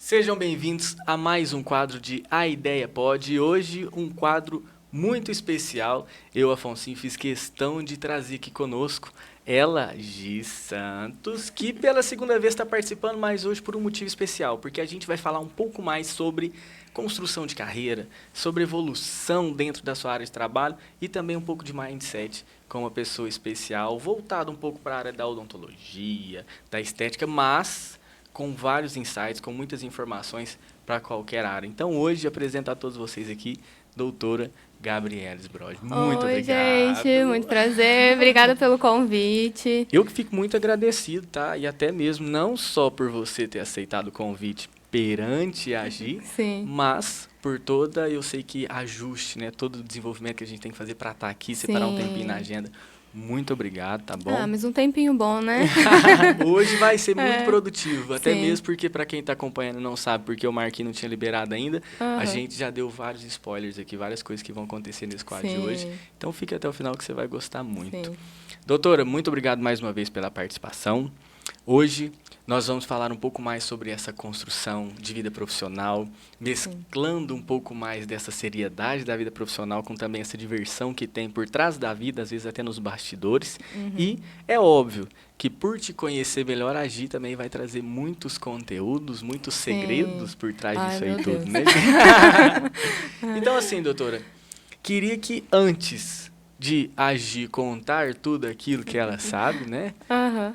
Sejam bem-vindos a mais um quadro de A Ideia Pode. E hoje um quadro muito especial. Eu, Afonso, fiz questão de trazer aqui conosco ela, Gi Santos, que pela segunda vez está participando, mas hoje por um motivo especial, porque a gente vai falar um pouco mais sobre construção de carreira, sobre evolução dentro da sua área de trabalho e também um pouco de mindset com uma pessoa especial, voltada um pouco para a área da odontologia, da estética, mas com vários insights, com muitas informações para qualquer área. Então, hoje, apresento a todos vocês aqui, doutora Gabriela Sbrod. Muito Oi, obrigado. gente, muito prazer. Obrigada pelo convite. Eu que fico muito agradecido, tá? E até mesmo, não só por você ter aceitado o convite perante a Gi, Sim. mas por toda, eu sei que ajuste, né? Todo o desenvolvimento que a gente tem que fazer para estar aqui, separar um tempinho na agenda. Muito obrigado, tá bom? Ah, mas um tempinho bom, né? Hoje vai ser muito produtivo, até Sim. mesmo porque para quem está acompanhando não sabe, porque o Marquinhos não tinha liberado ainda, a gente já deu vários spoilers aqui, várias coisas que vão acontecer nesse quadro de hoje. Então fique até o final que você vai gostar muito. Sim. Doutora, muito obrigado mais uma vez pela participação. Hoje nós vamos falar um pouco mais sobre essa construção de vida profissional, mesclando um pouco mais dessa seriedade da vida profissional com também essa diversão que tem por trás da vida, às vezes até nos bastidores. E é óbvio que por te conhecer melhor, a Gi também vai trazer muitos conteúdos, muitos segredos por trás disso aí tudo, né? Então assim, doutora, queria que antes de a Gi contar tudo aquilo que ela sabe, né?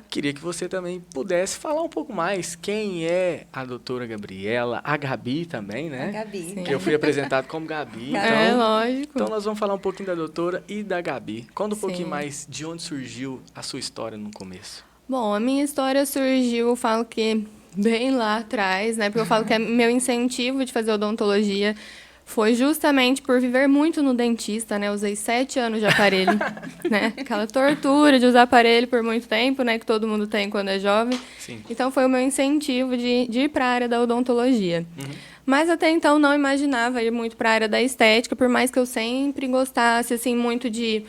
Queria que você também pudesse falar um pouco mais quem é a doutora Gabriela, a Gabi também, né? A Gabi. Que eu fui apresentado como Gabi. É, lógico. Então nós vamos falar um pouquinho da doutora e da Gabi. Conta um pouquinho mais de onde surgiu a sua história no começo. Bom, a minha história surgiu, eu falo que bem lá atrás, né? Porque eu falo que meu incentivo de fazer odontologia foi justamente por viver muito no dentista, né? Usei 7 anos de aparelho, né? Aquela tortura de usar aparelho por muito tempo, né? Que todo mundo tem quando é jovem. Sim. Então, foi o meu incentivo de ir para a área da odontologia. Mas até então não imaginava ir muito para a área da estética, por mais que eu sempre gostasse, assim, muito de...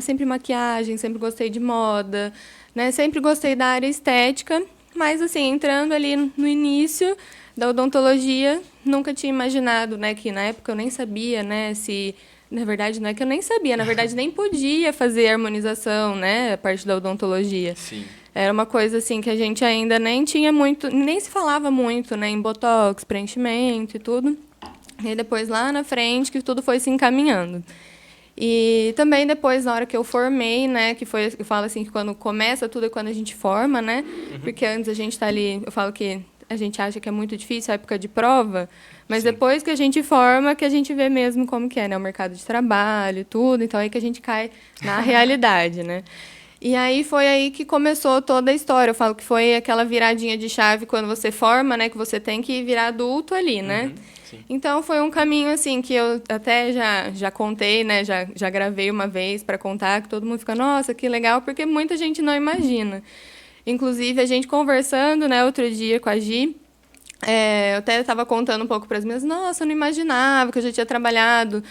sempre maquiagem, sempre gostei de moda, né? Sempre gostei da área estética, mas, assim, entrando ali no início da odontologia, nunca tinha imaginado, né, que na época eu nem sabia, né, se... Na verdade, não é que eu nem sabia, na verdade, nem podia fazer harmonização, né, a parte da odontologia. Sim. Era uma coisa, assim, que a gente ainda nem tinha muito, nem se falava muito, né, em botox, preenchimento e tudo. E aí depois, lá na frente, que tudo foi se encaminhando. E também depois, na hora que eu formei, né, que foi, eu falo assim, que quando começa tudo é quando a gente forma, né, porque antes a gente tá ali, eu falo que a gente acha que é muito difícil a época de prova, mas depois que a gente forma, que a gente vê mesmo como que é, né? O mercado de trabalho, tudo. Então, aí que a gente cai na realidade, né? E aí foi aí que começou toda a história. Eu falo que foi aquela viradinha de chave quando você forma, né? Que você tem que virar adulto ali, né? Então, foi um caminho, assim, que eu até já contei, né? Já gravei uma vez para contar, que todo mundo fica, nossa, que legal, porque muita gente não imagina. Inclusive, a gente conversando, né, outro dia com a Gi, eu até estava contando um pouco para as minhas, nossa, eu não imaginava que eu já tinha trabalhado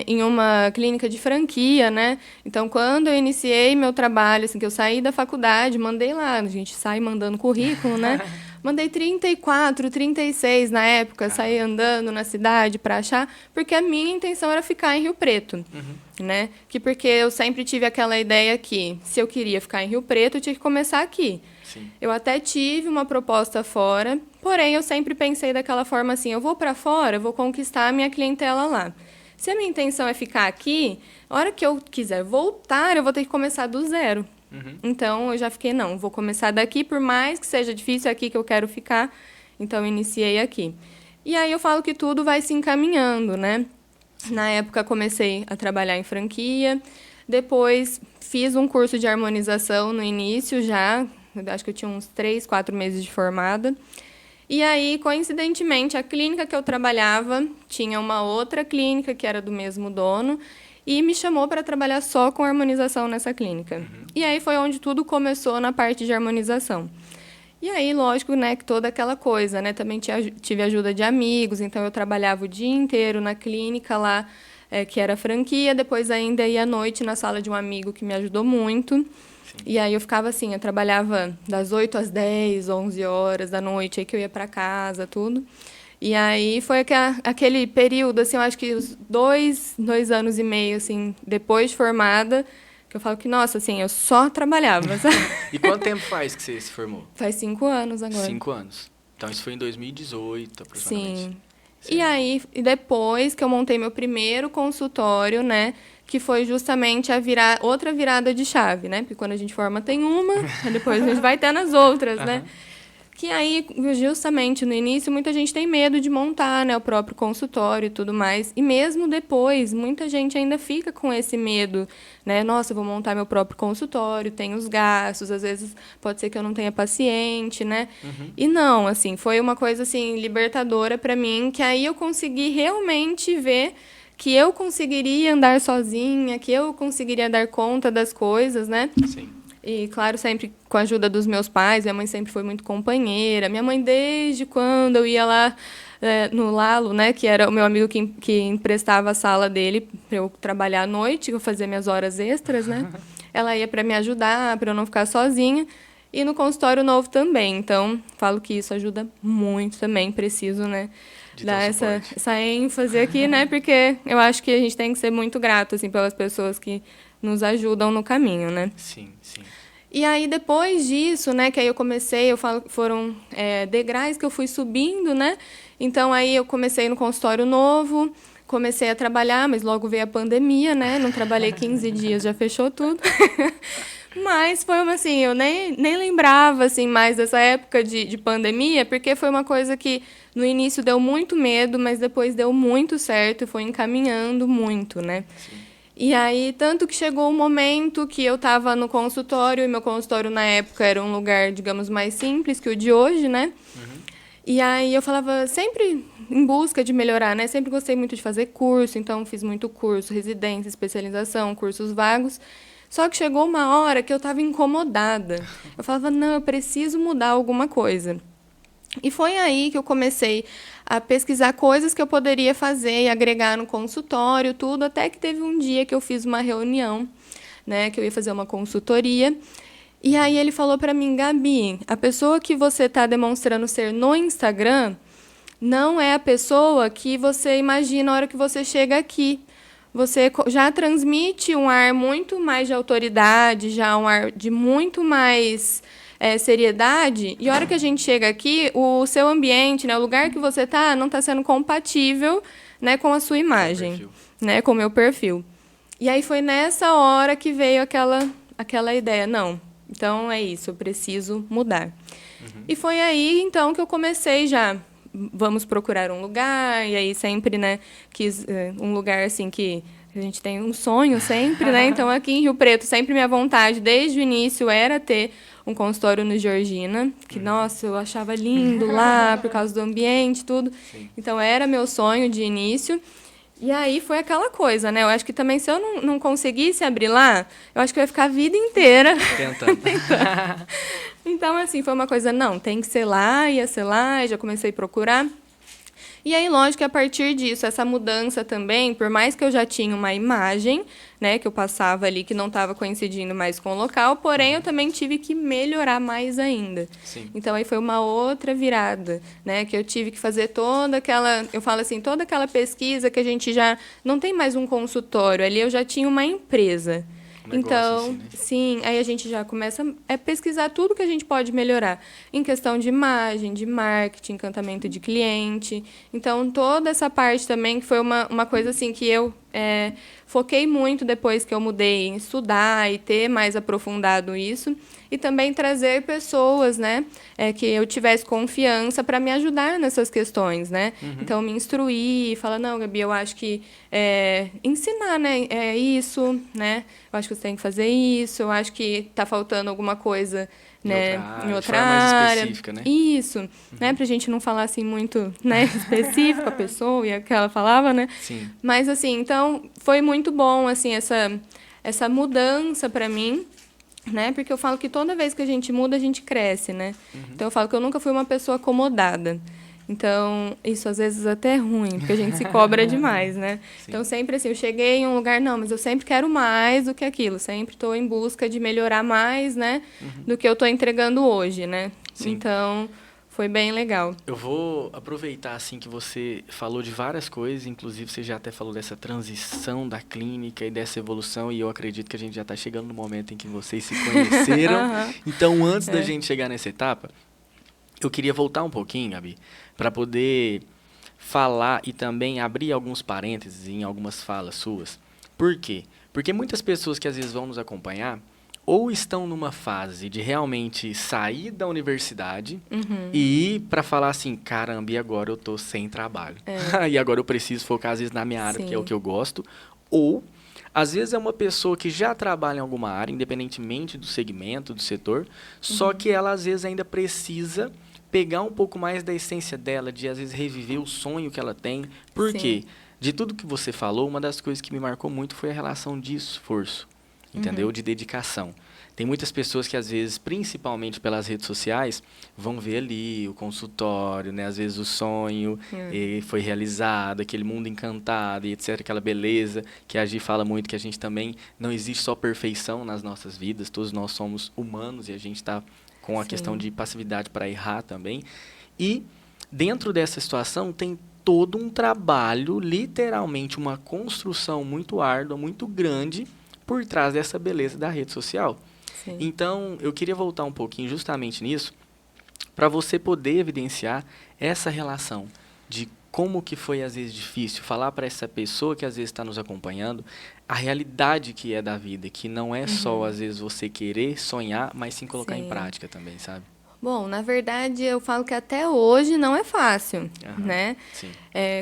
em uma clínica de franquia, né? Então, quando eu iniciei meu trabalho, assim, que eu saí da faculdade, mandei lá, a gente sai mandando currículo, né? Mandei 34, 36 na época, saí andando na cidade para achar, porque a minha intenção era ficar em Rio Preto, né? Porque eu sempre tive aquela ideia que, se eu queria ficar em Rio Preto, eu tinha que começar aqui. Sim. Eu até tive uma proposta fora, porém eu sempre pensei daquela forma assim, eu vou para fora, eu vou conquistar a minha clientela lá. Se a minha intenção é ficar aqui, a hora que eu quiser voltar, eu vou ter que começar do zero. Então, eu já fiquei, não, vou começar daqui, por mais que seja difícil, é aqui que eu quero ficar. Então, eu iniciei aqui. E aí, eu falo que tudo vai se encaminhando, né? Na época, comecei a trabalhar em franquia. Depois, fiz um curso de harmonização no início já. Acho que eu tinha uns 3, 4 meses de formada. E aí, coincidentemente, a clínica que eu trabalhava tinha uma outra clínica que era do mesmo dono e me chamou para trabalhar só com harmonização nessa clínica. E aí foi onde tudo começou na parte de harmonização. E aí, lógico, né, que toda aquela coisa, né? Também tive ajuda de amigos, então eu trabalhava o dia inteiro na clínica lá, que era franquia, depois ainda ia à noite na sala de um amigo que me ajudou muito. E aí eu ficava assim, eu trabalhava das 8 às 10, 11 horas da noite, aí que eu ia para casa, tudo. E aí foi aquele período, assim, eu acho que os 2 anos e meio, assim, depois de formada, que eu falo que, nossa, assim, eu só trabalhava, sabe? E quanto tempo faz que você se formou? Faz 5 anos agora. 5 anos. Então isso foi em 2018, aproximadamente. Sim. Certo. E aí, depois que eu montei meu primeiro consultório, né, que foi justamente outra virada de chave, né? Porque quando a gente forma tem uma, aí depois a gente vai tendo as outras, né? Que aí, justamente no início, muita gente tem medo de montar, né, o próprio consultório e tudo mais. E mesmo depois, muita gente ainda fica com esse medo, né? Nossa, eu vou montar meu próprio consultório, tem os gastos, às vezes pode ser que eu não tenha paciente, né? E não, assim, foi uma coisa assim libertadora para mim, que aí eu consegui realmente ver que eu conseguiria andar sozinha, que eu conseguiria dar conta das coisas, né? Sim. E, claro, sempre com a ajuda dos meus pais. Minha mãe sempre foi muito companheira. Minha mãe, desde quando eu ia lá no Lalo, né, que era o meu amigo que emprestava a sala dele para eu trabalhar à noite, eu fazia minhas horas extras, né? Ela ia para me ajudar, para eu não ficar sozinha. E no consultório novo também. Então, falo que isso ajuda muito também. Preciso, né, dar essa ênfase aqui, né? Porque eu acho que a gente tem que ser muito grato, assim, pelas pessoas que nos ajudam no caminho, né? Sim, sim. E aí, depois disso, né, que aí eu comecei, eu falo que foram degraus que eu fui subindo, né? Então, aí eu comecei no consultório novo, comecei a trabalhar, mas logo veio a pandemia, né? Não trabalhei 15 dias, já fechou tudo. Mas foi uma, assim, eu nem lembrava, assim, mais dessa época de pandemia, porque foi uma coisa que no início deu muito medo, mas depois deu muito certo e foi encaminhando muito, né? Sim. E aí, tanto que chegou um momento que eu estava no consultório, e meu consultório na época era um lugar, digamos, mais simples que o de hoje, né? E aí eu falava sempre em busca de melhorar, né? Sempre gostei muito de fazer curso, então fiz muito curso, residência, especialização, cursos vagos. Só que chegou uma hora que eu estava incomodada. Eu falava, não, eu preciso mudar alguma coisa. E foi aí que eu comecei a pesquisar coisas que eu poderia fazer e agregar no consultório, tudo, até que teve um dia que eu fiz uma reunião, né, que eu ia fazer uma consultoria. E aí ele falou para mim, Gabi, a pessoa que você está demonstrando ser no Instagram não é a pessoa que você imagina na hora que você chega aqui. Você já transmite um ar muito mais de autoridade, já um ar de muito mais seriedade, e a hora que a gente chega aqui, o seu ambiente, né, o lugar que você está, não está sendo compatível, né, com a sua imagem, né, com o meu perfil. E aí foi nessa hora que veio aquela ideia, não, então é isso, eu preciso mudar. E foi aí, então, que eu comecei já, vamos procurar um lugar, e aí sempre, né, quis um lugar assim que a gente tem um sonho sempre, né? Então, aqui em Rio Preto, sempre minha vontade, desde o início, era ter um consultório no Georgina, que, nossa, eu achava lindo lá, por causa do ambiente, tudo. Sim. Então, era meu sonho de início. E aí foi aquela coisa, né? Eu acho que também, se eu não conseguisse abrir lá, eu acho que eu ia ficar a vida inteira tentando. Então, assim, foi uma coisa, não, tem que ser lá, ia ser lá, e já comecei a procurar. E aí, lógico que a partir disso, essa mudança também, por mais que eu já tinha uma imagem, né, que eu passava ali que não estava coincidindo mais com o local, porém eu também tive que melhorar mais ainda. Sim. Então aí foi uma outra virada, né, que eu tive que fazer toda aquela, eu falo assim, toda aquela pesquisa que a gente já não tem mais um consultório, ali eu já tinha uma empresa. Então, né? sim, aí a gente já começa a pesquisar tudo que a gente pode melhorar em questão de imagem, de marketing, encantamento de cliente. Então, toda essa parte também que foi uma coisa assim que eu foquei muito depois que eu mudei em estudar e ter mais aprofundado isso. E também trazer pessoas, né, que eu tivesse confiança para me ajudar nessas questões, né? Então, me instruir, falar, não, Gabi, eu acho que ensinar, né, é isso, né? Eu acho que você tem que fazer isso, eu acho que está faltando alguma coisa, né, em outra mais área. específica, né? Isso, né, para a gente não falar assim muito, né, específico a pessoa e a que ela falava, né? Sim. Mas assim, então foi muito bom assim essa mudança para mim, né? Porque eu falo que toda vez que a gente muda, a gente cresce, né? Então eu falo que eu nunca fui uma pessoa acomodada. Então, isso às vezes até é ruim, porque a gente se cobra demais, né? Sim. Então, sempre assim, eu cheguei em um lugar, não, mas eu sempre quero mais do que aquilo. Sempre estou em busca de melhorar mais, né? Do que eu estou entregando hoje, né? Sim. Então, foi bem legal. Eu vou aproveitar, assim, que você falou de várias coisas, inclusive você já até falou dessa transição da clínica e dessa evolução, e eu acredito que a gente já está chegando no momento em que vocês se conheceram. Então, antes da gente chegar nessa etapa, eu queria voltar um pouquinho, Gabi, para poder falar e também abrir alguns parênteses em algumas falas suas. Por quê? Porque muitas pessoas que às vezes vão nos acompanhar ou estão numa fase de realmente sair da universidade e ir para falar assim, caramba, e agora eu tô sem trabalho. E agora eu preciso focar às vezes na minha área, Sim. porque é o que eu gosto. Ou, às vezes é uma pessoa que já trabalha em alguma área, independentemente do segmento, do setor, só que ela às vezes ainda precisa pegar um pouco mais da essência dela, de às vezes reviver o sonho que ela tem. Por quê? De tudo que você falou, uma das coisas que me marcou muito foi a relação de esforço, entendeu? De dedicação. Tem muitas pessoas que, às vezes, principalmente pelas redes sociais, vão ver ali o consultório, né? Às vezes o sonho foi realizado, aquele mundo encantado e etc. Aquela beleza que a Gi fala muito, que a gente também não existe só perfeição nas nossas vidas, todos nós somos humanos e a gente está com a questão de passividade para errar também. E dentro dessa situação tem todo um trabalho, literalmente uma construção muito árdua, muito grande, por trás dessa beleza da rede social. Sim. Então, eu queria voltar um pouquinho justamente nisso, para você poder evidenciar essa relação de como que foi, às vezes, difícil falar para essa pessoa que, às vezes, está nos acompanhando, a realidade que é da vida, que não é só, às vezes, você querer sonhar, mas sim colocar em prática também, sabe? Bom, na verdade, eu falo que até hoje não é fácil, né? Sim.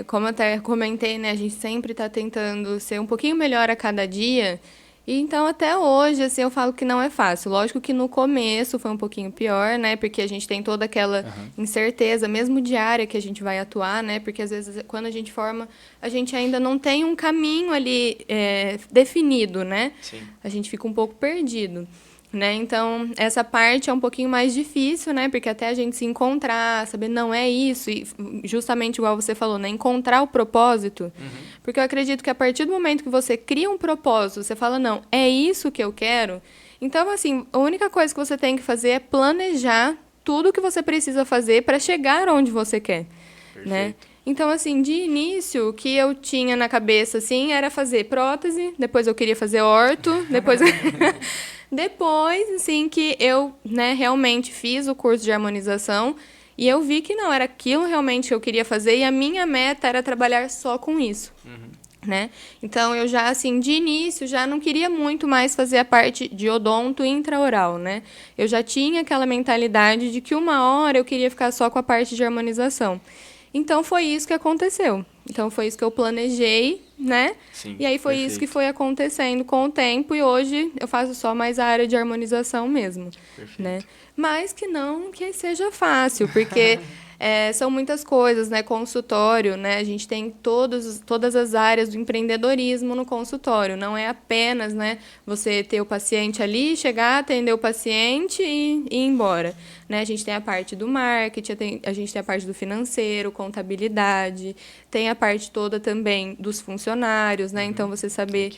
Como eu até comentei, né? A gente sempre está tentando ser um pouquinho melhor a cada dia. E então, até hoje, assim, eu falo que não é fácil. Lógico que no começo foi um pouquinho pior, né? Porque a gente tem toda aquela incerteza, mesmo diária, que a gente vai atuar, né? Porque, às vezes, quando a gente forma, a gente ainda não tem um caminho ali definido, né? Sim. A gente fica um pouco perdido. Né? Então, essa parte é um pouquinho mais difícil, né? Porque até a gente se encontrar, saber, não é isso, e justamente igual você falou, né? Encontrar o propósito. Porque eu acredito que a partir do momento que você cria um propósito, você fala, não, é isso que eu quero. Então, assim, a única coisa que você tem que fazer é planejar tudo que você precisa fazer para chegar onde você quer. Né? Então, assim, de início, o que eu tinha na cabeça, assim, era fazer prótese, depois eu queria fazer orto, depois... Depois, assim, que eu, né, realmente fiz o curso de harmonização e eu vi que não era aquilo realmente que eu queria fazer e a minha meta era trabalhar só com isso, né? Então, eu já, assim, de início, já não queria muito mais fazer a parte de odonto intraoral, né? Eu já tinha aquela mentalidade de que uma hora eu queria ficar só com a parte de harmonização. Então, foi isso que aconteceu. Então, foi isso que eu planejei, né? Sim, e aí foi isso que foi acontecendo com o tempo. E hoje eu faço só mais a área de harmonização mesmo. Perfeito. Né? Mas que não que seja fácil, porque são muitas coisas, né? Consultório, né? A gente tem todas as áreas do empreendedorismo no consultório. Não é apenas, né, você ter o paciente ali, chegar, atender o paciente e ir embora. Né? A gente tem a parte do marketing, a gente tem a parte do financeiro, contabilidade, tem a parte toda também dos funcionários, né? Então, você saber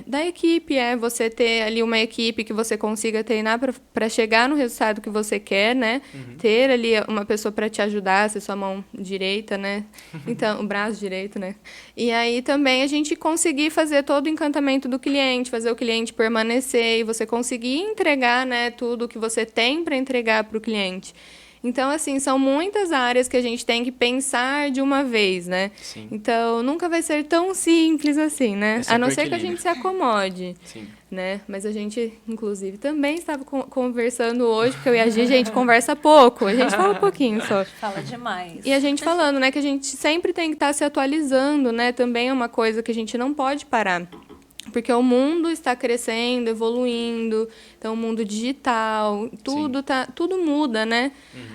da equipe, você ter ali uma equipe que você consiga treinar para chegar no resultado que você quer, né? Ter ali uma pessoa para te ajudar, ser sua mão direita, né? Então, o braço direito, né? E aí também a gente conseguir fazer todo o encantamento do cliente, fazer o cliente permanecer e você conseguir entregar, né, tudo que você tem para entregar para o cliente. Então, assim, são muitas áreas que a gente tem que pensar de uma vez, né? Sim. Então, nunca vai ser tão simples assim, né? A não ser que a gente se acomode. Sim. Né? Mas a gente, inclusive, também estava conversando hoje, porque eu e a Gi, a gente conversa pouco, a gente fala um pouquinho só. Fala demais. E a gente falando, né, que a gente sempre tem que estar se atualizando, né? Também é uma coisa que a gente não pode parar. Porque o mundo está crescendo, evoluindo, então o mundo digital, tudo muda, né?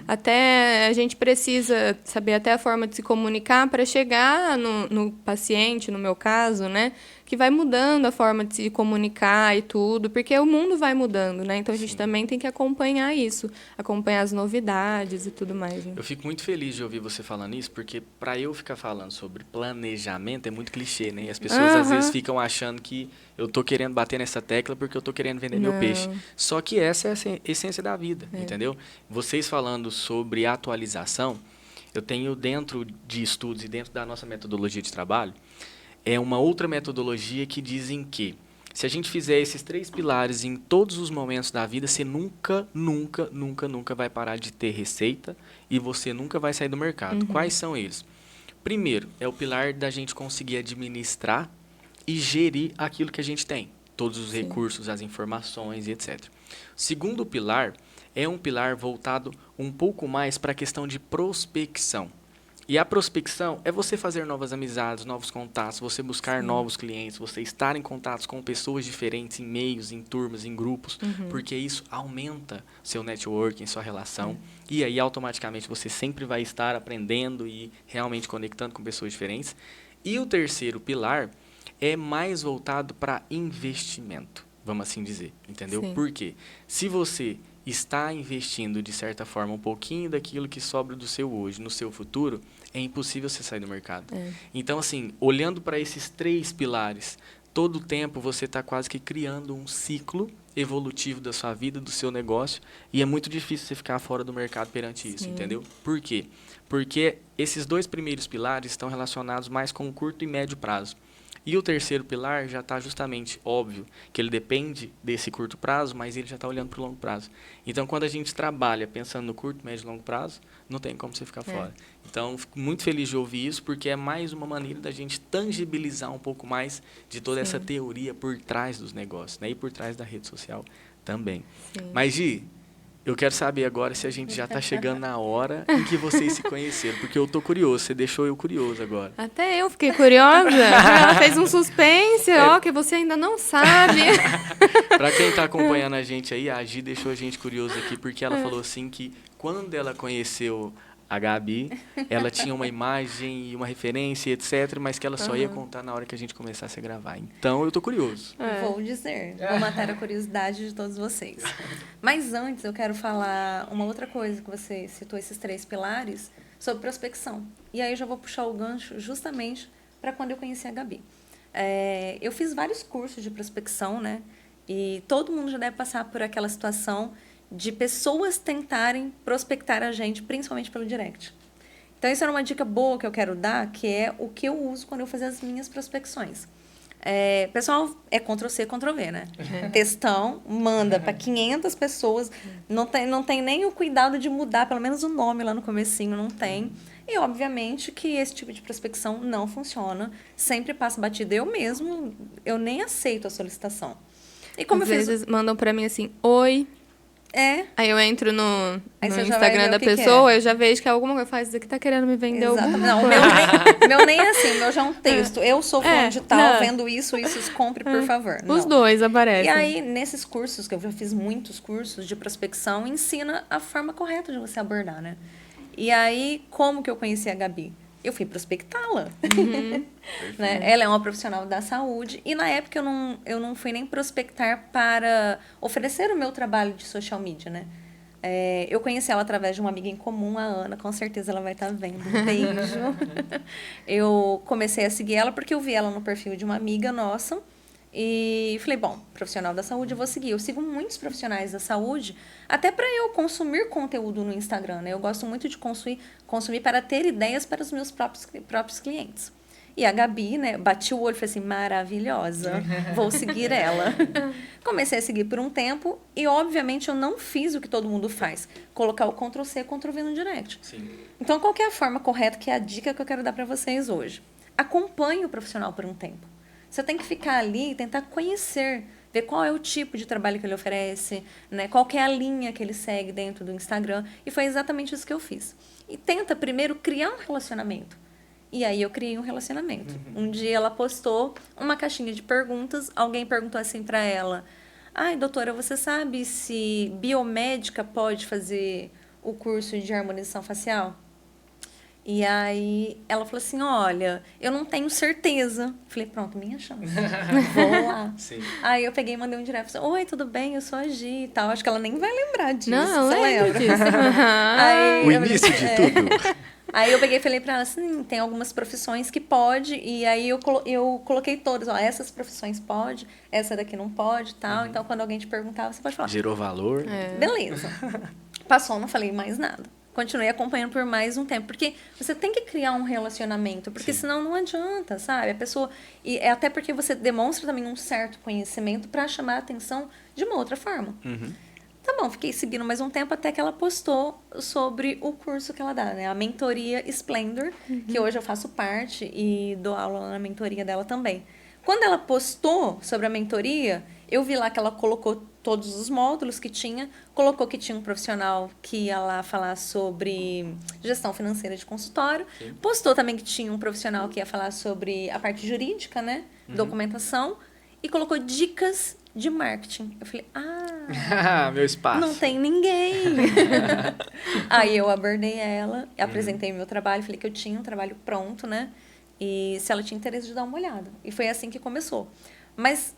Até a gente precisa saber até a forma de se comunicar para chegar no paciente, no meu caso, né? que vai mudando a forma de se comunicar e tudo, porque o mundo vai mudando, né? Então a gente também tem que acompanhar isso, acompanhar as novidades e tudo mais. Né? Eu fico muito feliz de ouvir você falando isso, porque para eu ficar falando sobre planejamento é muito clichê, né? E as pessoas às vezes ficam achando que eu tô querendo bater nessa tecla porque eu tô querendo vender meu peixe. Só que essa é a essência da vida, entendeu? Vocês falando sobre atualização, eu tenho dentro de estudos e dentro da nossa metodologia de trabalho, é uma outra metodologia que dizem que se a gente fizer esses 3 pilares em todos os momentos da vida, você nunca vai parar de ter receita e você nunca vai sair do mercado. Quais são eles? Primeiro, é o pilar da gente conseguir administrar e gerir aquilo que a gente tem. Todos os recursos, as informações e etc. Segundo pilar, é um pilar voltado um pouco mais para a questão de prospecção. E a prospecção é você fazer novas amizades, novos contatos, você buscar novos clientes, você estar em contatos com pessoas diferentes, em meios, em turmas, em grupos, porque isso aumenta seu networking, sua relação, e aí automaticamente você sempre vai estar aprendendo e realmente conectando com pessoas diferentes. E o terceiro pilar é mais voltado para investimento, vamos assim dizer, entendeu? Por quê? Se você está investindo, de certa forma, um pouquinho daquilo que sobra do seu hoje no seu futuro, é impossível você sair do mercado. Então, assim, olhando para esses 3 pilares, todo o tempo você está quase que criando um ciclo evolutivo da sua vida, do seu negócio, e é muito difícil você ficar fora do mercado perante isso, entendeu? Por quê? Porque esses 2 primeiros pilares estão relacionados mais com o curto e médio prazo. E o terceiro pilar já está justamente óbvio que ele depende desse curto prazo, mas ele já está olhando para o longo prazo. Então, quando a gente trabalha pensando no curto, médio e longo prazo, não tem como você ficar fora. Então, fico muito feliz de ouvir isso, porque é mais uma maneira da gente tangibilizar um pouco mais de toda essa teoria por trás dos negócios, né? E por trás da rede social também. Mas, Gi, eu quero saber agora se a gente já está chegando na hora em que vocês se conheceram, porque eu tô curioso, você deixou eu curioso agora. Até eu fiquei curiosa. Ela fez um suspense, que você ainda não sabe. Para quem está acompanhando a gente aí, a Gi deixou a gente curioso aqui, porque ela falou assim que quando ela conheceu a Gabi, ela tinha uma imagem e uma referência, etc., mas que ela só ia contar na hora que a gente começasse a gravar. Então, eu tô curioso. Vou dizer, vou matar a curiosidade de todos vocês. Mas antes, eu quero falar uma outra coisa que você citou, esses 3 pilares, sobre prospecção. E aí eu já vou puxar o gancho justamente para quando eu conheci a Gabi. Eu fiz vários cursos de prospecção, né? E todo mundo já deve passar por aquela situação de pessoas tentarem prospectar a gente, principalmente pelo direct. Então, isso era uma dica boa que eu quero dar, que é o que eu uso quando eu fazer as minhas prospecções. Pessoal, é Ctrl+C, Ctrl+V, né? Textão, manda para 500 pessoas, não tem nem o cuidado de mudar, pelo menos o nome lá no comecinho, não tem. E, obviamente, que esse tipo de prospecção não funciona, sempre passa batida. Eu nem aceito a solicitação. E como Às vezes mandam para mim assim, oi... Aí eu entro no Instagram da pessoa, eu já vejo que alguma coisa faz, isso aqui tá querendo me vender alguma coisa. Não, o meu nem é assim, o meu já é um texto. Eu sou fulano de tal, vendo isso, compre, por favor. Os dois aparecem. E aí, nesses cursos, que eu já fiz muitos cursos de prospecção, ensina a forma correta de você abordar, né? E aí, como que eu conheci a Gabi? Eu fui prospectá-la. Né? Ela é uma profissional da saúde. E na época eu não fui nem prospectar para oferecer o meu trabalho de social media, né? Eu conheci ela através de uma amiga em comum, a Ana. Com certeza ela vai estar vendo. Um beijo. Eu comecei a seguir ela porque eu vi ela no perfil de uma amiga nossa. E falei, bom, profissional da saúde, eu vou seguir. Eu sigo muitos profissionais da saúde, até para eu consumir conteúdo no Instagram, né? Eu gosto muito de consumir para ter ideias para os meus próprios clientes. E a Gabi, né, bati o olho e falei assim, maravilhosa, vou seguir ela. Comecei a seguir por um tempo e, obviamente, eu não fiz o que todo mundo faz, colocar o Ctrl+C, Ctrl+V no direct. Sim. Então, qual que é a forma correta, que é a dica que eu quero dar para vocês hoje? Acompanhe o profissional por um tempo. Você tem que ficar ali e tentar conhecer, ver qual é o tipo de trabalho que ele oferece, né? Qual que é a linha que ele segue dentro do Instagram. E foi exatamente isso que eu fiz. E tenta primeiro criar um relacionamento. E aí eu criei um relacionamento. Um dia ela postou uma caixinha de perguntas, alguém perguntou assim para ela, ai, doutora, você sabe se biomédica pode fazer o curso de harmonização facial? E aí ela falou assim, olha, eu não tenho certeza. Falei, pronto, minha chance. Vou lá. Sim. Aí eu peguei e mandei um direct. Falei, oi, tudo bem? Eu sou a Gi e tal. Acho que ela nem vai lembrar disso. Não, você lembro lembra? disso. Aí, O início de tudo. Aí eu peguei e falei pra ela assim, tem algumas profissões que pode, e aí eu coloquei todas, ó, essas profissões pode, essa daqui não pode e tal. Então, quando alguém te perguntar, você pode falar. Gerou valor. Beleza. Passou, não falei mais nada. Continuei acompanhando por mais um tempo, porque você tem que criar um relacionamento, porque senão não adianta, sabe? A pessoa, e é até porque você demonstra também um certo conhecimento para chamar a atenção de uma outra forma. Tá bom, fiquei seguindo mais um tempo até que ela postou sobre o curso que ela dá, né? A mentoria Splendor, que hoje eu faço parte e dou aula na mentoria dela também. Quando ela postou sobre a mentoria, eu vi lá que ela colocou todos os módulos que tinha, colocou que tinha um profissional que ia lá falar sobre gestão financeira de consultório, postou também que tinha um profissional que ia falar sobre a parte jurídica, né? Documentação, e colocou dicas de marketing. Eu falei, Meu espaço. não tem ninguém. Aí eu abordei ela, apresentei meu trabalho, falei que eu tinha um trabalho pronto, né? E se ela tinha interesse de dar uma olhada. E foi assim que começou. Mas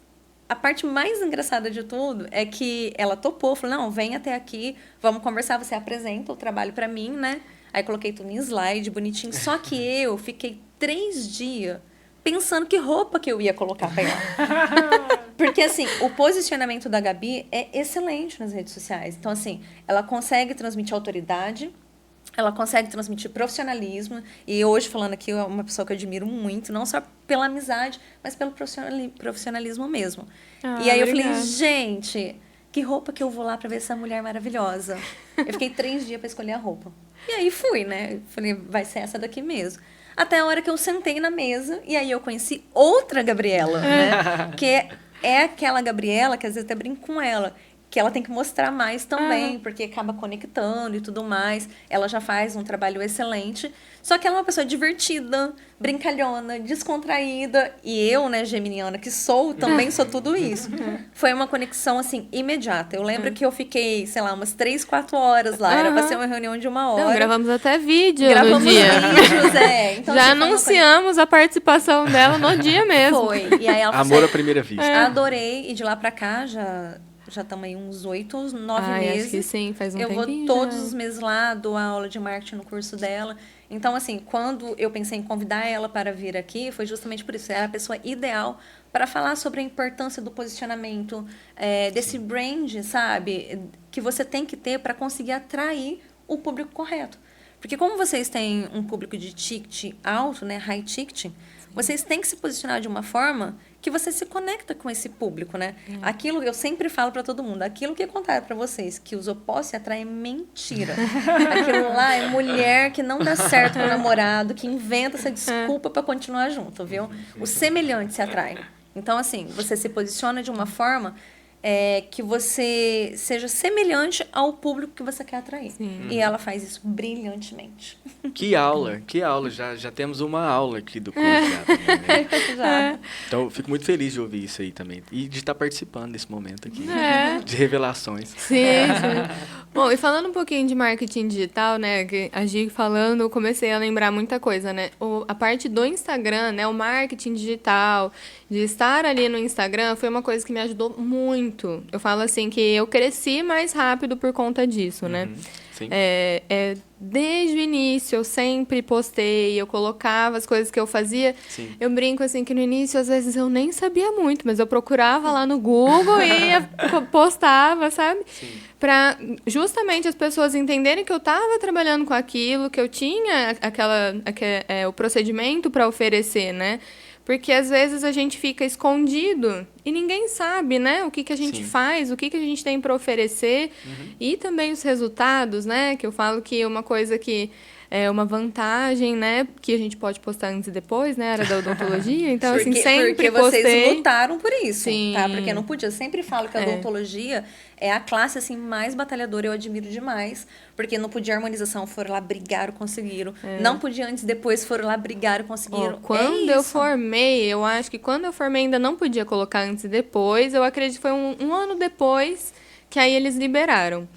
a parte mais engraçada de tudo é que ela topou, falou, não, vem até aqui, vamos conversar, você apresenta o trabalho pra mim, né? Aí coloquei tudo em slide, bonitinho. Só que eu fiquei 3 dias pensando que roupa que eu ia colocar pra ela. Porque, assim, o posicionamento da Gabi é excelente nas redes sociais. Então, assim, ela consegue transmitir autoridade, ela consegue transmitir profissionalismo. E hoje, falando aqui, é uma pessoa que eu admiro muito, não só pela amizade, mas pelo profissionalismo mesmo. E aí eu falei, gente, que roupa que eu vou lá pra ver essa mulher maravilhosa? Eu fiquei 3 dias pra escolher a roupa. E aí fui, né? Falei, vai ser essa daqui mesmo. Até a hora que eu sentei na mesa, e aí eu conheci outra Gabriela, né? Que é aquela Gabriela, que às vezes até brinco com ela, que ela tem que mostrar mais também, porque acaba conectando e tudo mais. Ela já faz um trabalho excelente. Só que ela é uma pessoa divertida, brincalhona, descontraída. E eu, né, geminiana que sou, também sou tudo isso. Foi uma conexão, assim, imediata. Eu lembro que eu fiquei, sei lá, umas 3, 4 horas lá. Era pra ser uma reunião de 1 hora. Não, gravamos até vídeo Gravamos no dia. vídeos, Então, Já assim, anunciamos a participação dela no dia mesmo. Foi. E aí ela falou Amor assim, à primeira vista. adorei. E de lá pra cá, já estamos aí uns 8, 9 meses. Acho que sim, faz um Eu tempinho vou todos já. os meses lá, dou a aula de marketing no curso dela. Então, assim, quando eu pensei em convidar ela para vir aqui, foi justamente por isso. Ela é a pessoa ideal para falar sobre a importância do posicionamento, desse brand, sabe? Que você tem que ter para conseguir atrair o público correto. Porque como vocês têm um público de ticket alto, né, high ticket, vocês têm que se posicionar de uma forma que você se conecta com esse público, né? Aquilo eu sempre falo para todo mundo, aquilo que eu contar para vocês, que os opostos se atraem, é mentira. Aquilo lá é mulher que não dá certo com o namorado, que inventa essa desculpa para continuar junto, viu? O semelhante se atrai. Então, assim, você se posiciona de uma forma que você seja semelhante ao público que você quer atrair. E ela faz isso brilhantemente. Que aula, que aula. Já temos uma aula aqui do curso. Já também, né? Já. Então, eu fico muito feliz de ouvir isso aí também. E de estar participando desse momento aqui. É. De revelações. Sim. Bom, e falando um pouquinho de marketing digital, né, que a Gi falando, eu comecei a lembrar muita coisa, né? A parte do Instagram, né, o marketing digital, de estar ali no Instagram, foi uma coisa que me ajudou muito. Eu falo assim que eu cresci mais rápido por conta disso, né? Sim. Desde o início, eu sempre postei, eu colocava as coisas que eu fazia. Sim. Eu brinco assim que no início, às vezes, eu nem sabia muito, mas eu procurava lá no Google e postava, sabe? Para justamente as pessoas entenderem que eu estava trabalhando com aquilo, que eu tinha o procedimento para oferecer, né? Porque às vezes a gente fica escondido e ninguém sabe, né? O que a gente faz, o que a gente tem para oferecer. E também os resultados, né? Que eu falo que uma coisa que é uma vantagem, né? Que a gente pode postar antes e depois, né? Era da odontologia. Então, assim, sempre porque postei. vocês lutaram por isso, Sim. tá? Porque não podia. Eu sempre falo que a odontologia é a classe, assim, mais batalhadora. Eu admiro demais. Porque não podia harmonização, foram lá, brigaram, conseguiram. Não podia antes e depois, foram lá, brigaram, conseguiram. Quando eu formei, eu acho que quando eu formei ainda não podia colocar antes e depois. Eu acredito que foi um ano depois que aí eles liberaram.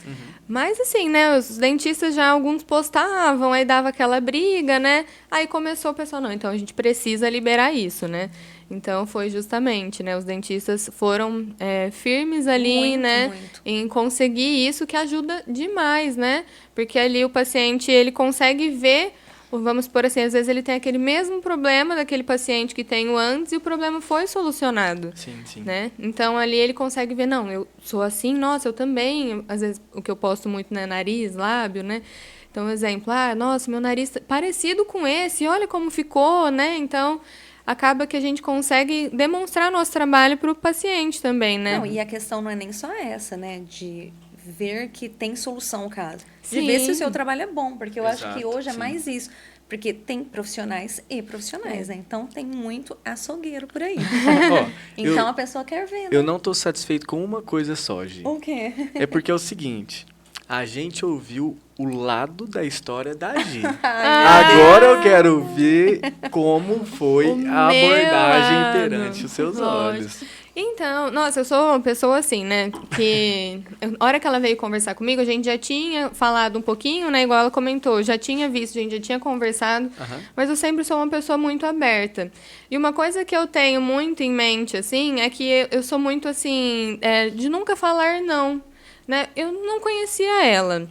Mas assim, né, os dentistas já alguns postavam, aí dava aquela briga, né? Aí começou o pessoal, não, então a gente precisa liberar isso, né? Então foi justamente, né, os dentistas foram firmes ali, Muito, né, muito. em conseguir isso, que ajuda demais, né? Porque ali o paciente, ele consegue ver, vamos por assim, às vezes ele tem aquele mesmo problema daquele paciente que tem o antes e o problema foi solucionado. Sim, sim. Né? Então, ali ele consegue ver, não, eu sou assim, nossa, eu também. Às vezes, o que eu posto muito, né, nariz, lábio, né? Então, exemplo, nossa, meu nariz parecido com esse, olha como ficou, né? Então, acaba que a gente consegue demonstrar nosso trabalho para o paciente também, né? Não, e a questão não é nem só essa, né? De ver que tem solução o caso. De Sim. ver se o seu trabalho é bom, porque eu acho que Exato, hoje é sim. mais isso. Porque tem profissionais e profissionais, né? Então, tem muito açougueiro por aí. Ó, Então, a pessoa quer ver, né? eu não tô satisfeito com uma coisa só, Gi. O quê? É porque é o seguinte, a gente ouviu o lado da história da Gi. Ai, Agora eu quero ver como foi O a meu abordagem lado. perante os seus Lógico. olhos. Então, nossa, eu sou uma pessoa assim, né? Que a hora que ela veio conversar comigo, a gente já tinha falado um pouquinho, né? Igual ela comentou, já tinha visto, a gente já tinha conversado, Aham. mas eu sempre sou uma pessoa muito aberta. E uma coisa que eu tenho muito em mente, assim, é que eu sou muito assim, de nunca falar não, né? Eu não conhecia ela.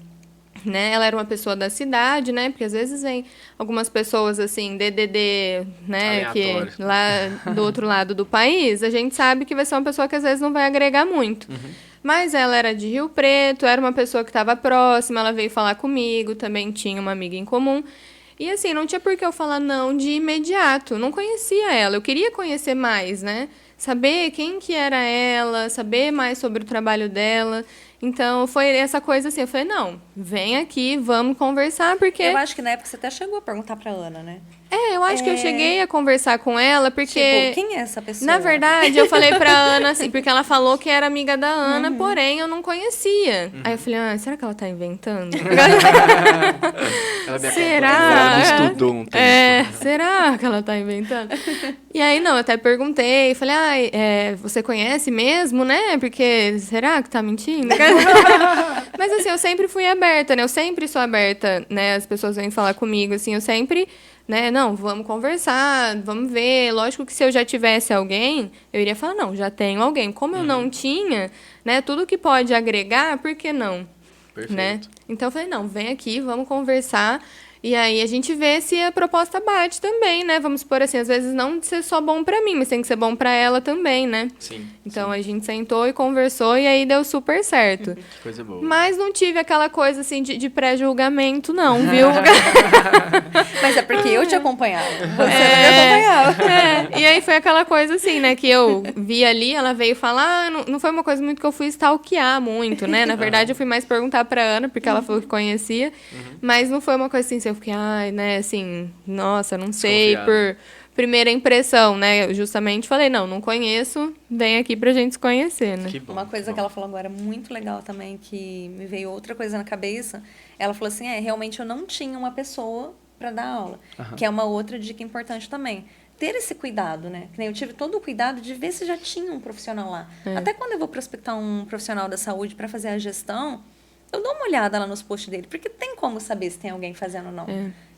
Né? Ela era uma pessoa da cidade, né? Porque às vezes vem algumas pessoas assim, DDD, né? Que Aleatório. lá do outro lado do país, a gente sabe que vai ser uma pessoa que às vezes não vai agregar muito. Mas ela era de Rio Preto, era uma pessoa que estava próxima, ela veio falar comigo, também tinha uma amiga em comum. E assim, não tinha por que eu falar não de imediato. Não conhecia ela, eu queria conhecer mais, né? Saber quem que era ela, saber mais sobre o trabalho dela. Então, foi essa coisa assim, eu falei, não, vem aqui, vamos conversar, porque... Eu acho que na época você até chegou a perguntar pra Ana, né? eu acho que eu cheguei a conversar com ela, porque... Tipo, quem é essa pessoa? Na verdade, eu falei pra Ana, assim, porque ela falou que era amiga da Ana, porém eu não conhecia. Aí eu falei, será que ela tá inventando? Ela me Será? acompanhou, ela me estudou um tempo. Será que ela tá inventando? E aí, não, eu até perguntei, falei, você conhece mesmo, né? Porque será que tá mentindo? Mas assim, eu sempre fui aberta, né? Eu sempre sou aberta, né? As pessoas vêm falar comigo, assim, eu sempre... Né? Não, vamos conversar, vamos ver. Lógico que se eu já tivesse alguém, eu iria falar, não, já tenho alguém. Como eu não tinha, né? Tudo que pode agregar, por que não? Perfeito. Né? Então eu falei, não, vem aqui, vamos conversar. E aí a gente vê se a proposta bate também, né? Vamos supor assim, às vezes não de ser só bom pra mim, mas tem que ser bom pra ela também, né? Sim. Então sim. a gente sentou e conversou e aí deu super certo. Que coisa boa. Mas não tive aquela coisa assim de pré-julgamento, não, viu? Mas é porque eu te acompanhava. Você não me acompanhava. E aí foi aquela coisa assim, né, que eu vi ali, ela veio falar, não foi uma coisa muito que eu fui stalkear muito, né? Na verdade, eu fui mais perguntar pra Ana, porque ela falou que conhecia, mas não foi uma coisa assim, eu fiquei, né, assim, nossa, não sei, Desconfiada. por primeira impressão, né? Eu justamente falei, não conheço, vem aqui pra gente se conhecer, né? Que bom. Uma coisa que que bom. ela falou agora muito legal também, que me veio outra coisa na cabeça. Ela falou assim, realmente eu não tinha uma pessoa para dar aula. Que é uma outra dica importante também. Ter esse cuidado, né? Que nem eu tive todo o cuidado de ver se já tinha um profissional lá. Até quando eu vou prospectar um profissional da saúde para fazer a gestão, eu dou uma olhada lá nos posts dele, porque tem como saber se tem alguém fazendo ou não.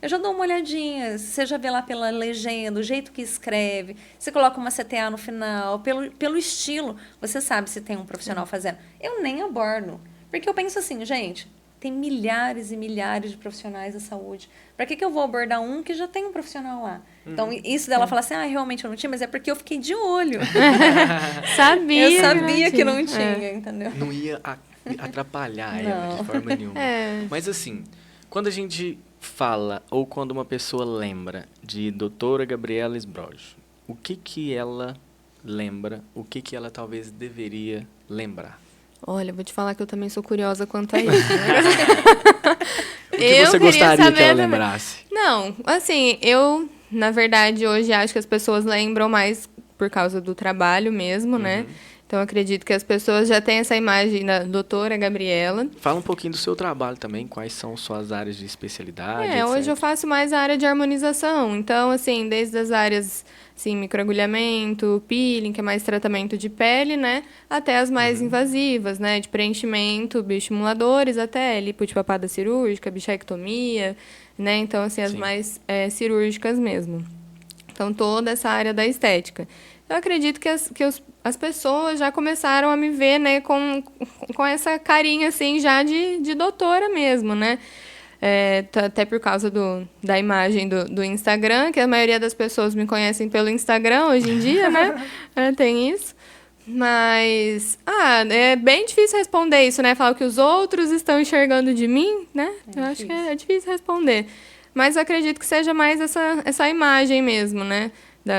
Eu já dou uma olhadinha, você já vê lá pela legenda, o jeito que escreve, você coloca uma CTA no final, pelo estilo, você sabe se tem um profissional fazendo. Eu nem abordo, porque eu penso assim, gente, tem milhares e milhares de profissionais da saúde. Para que eu vou abordar um que já tem um profissional lá? Então, isso dela falar assim, realmente eu não tinha, mas é porque eu fiquei de olho. Sabia. Eu sabia que não tinha, entendeu? Não ia atrapalhar ela de forma nenhuma. Mas assim, quando a gente fala ou quando uma pessoa lembra de doutora Gabriela Esbroge, o que ela lembra, o que ela talvez deveria lembrar? Olha, vou te falar que eu também sou curiosa quanto a isso, né? O que você gostaria que ela lembrasse? Não, assim, eu, na verdade, hoje acho que as pessoas lembram mais por causa do trabalho mesmo, né? Então, acredito que as pessoas já têm essa imagem da doutora Gabriela. Fala um pouquinho do seu trabalho também, quais são suas áreas de especialidade, Hoje eu etc. faço mais a área de harmonização. Então, assim, desde as áreas, assim, microagulhamento, peeling, que é mais tratamento de pele, né? Até as mais invasivas, né? De preenchimento, bioestimuladores, até lipo de papada cirúrgica, bichectomia, né? Então, assim, as Sim. mais cirúrgicas mesmo. Então, toda essa área da estética. Eu acredito que as pessoas já começaram a me ver, né, com essa carinha, assim, já de doutora mesmo, né? Até por causa da imagem do Instagram, que a maioria das pessoas me conhecem pelo Instagram hoje em dia, né? Tem isso. Mas, é bem difícil responder isso, né? Falar o que os outros estão enxergando de mim, né? Eu acho que é difícil responder. Mas eu acredito que seja mais essa imagem mesmo, né?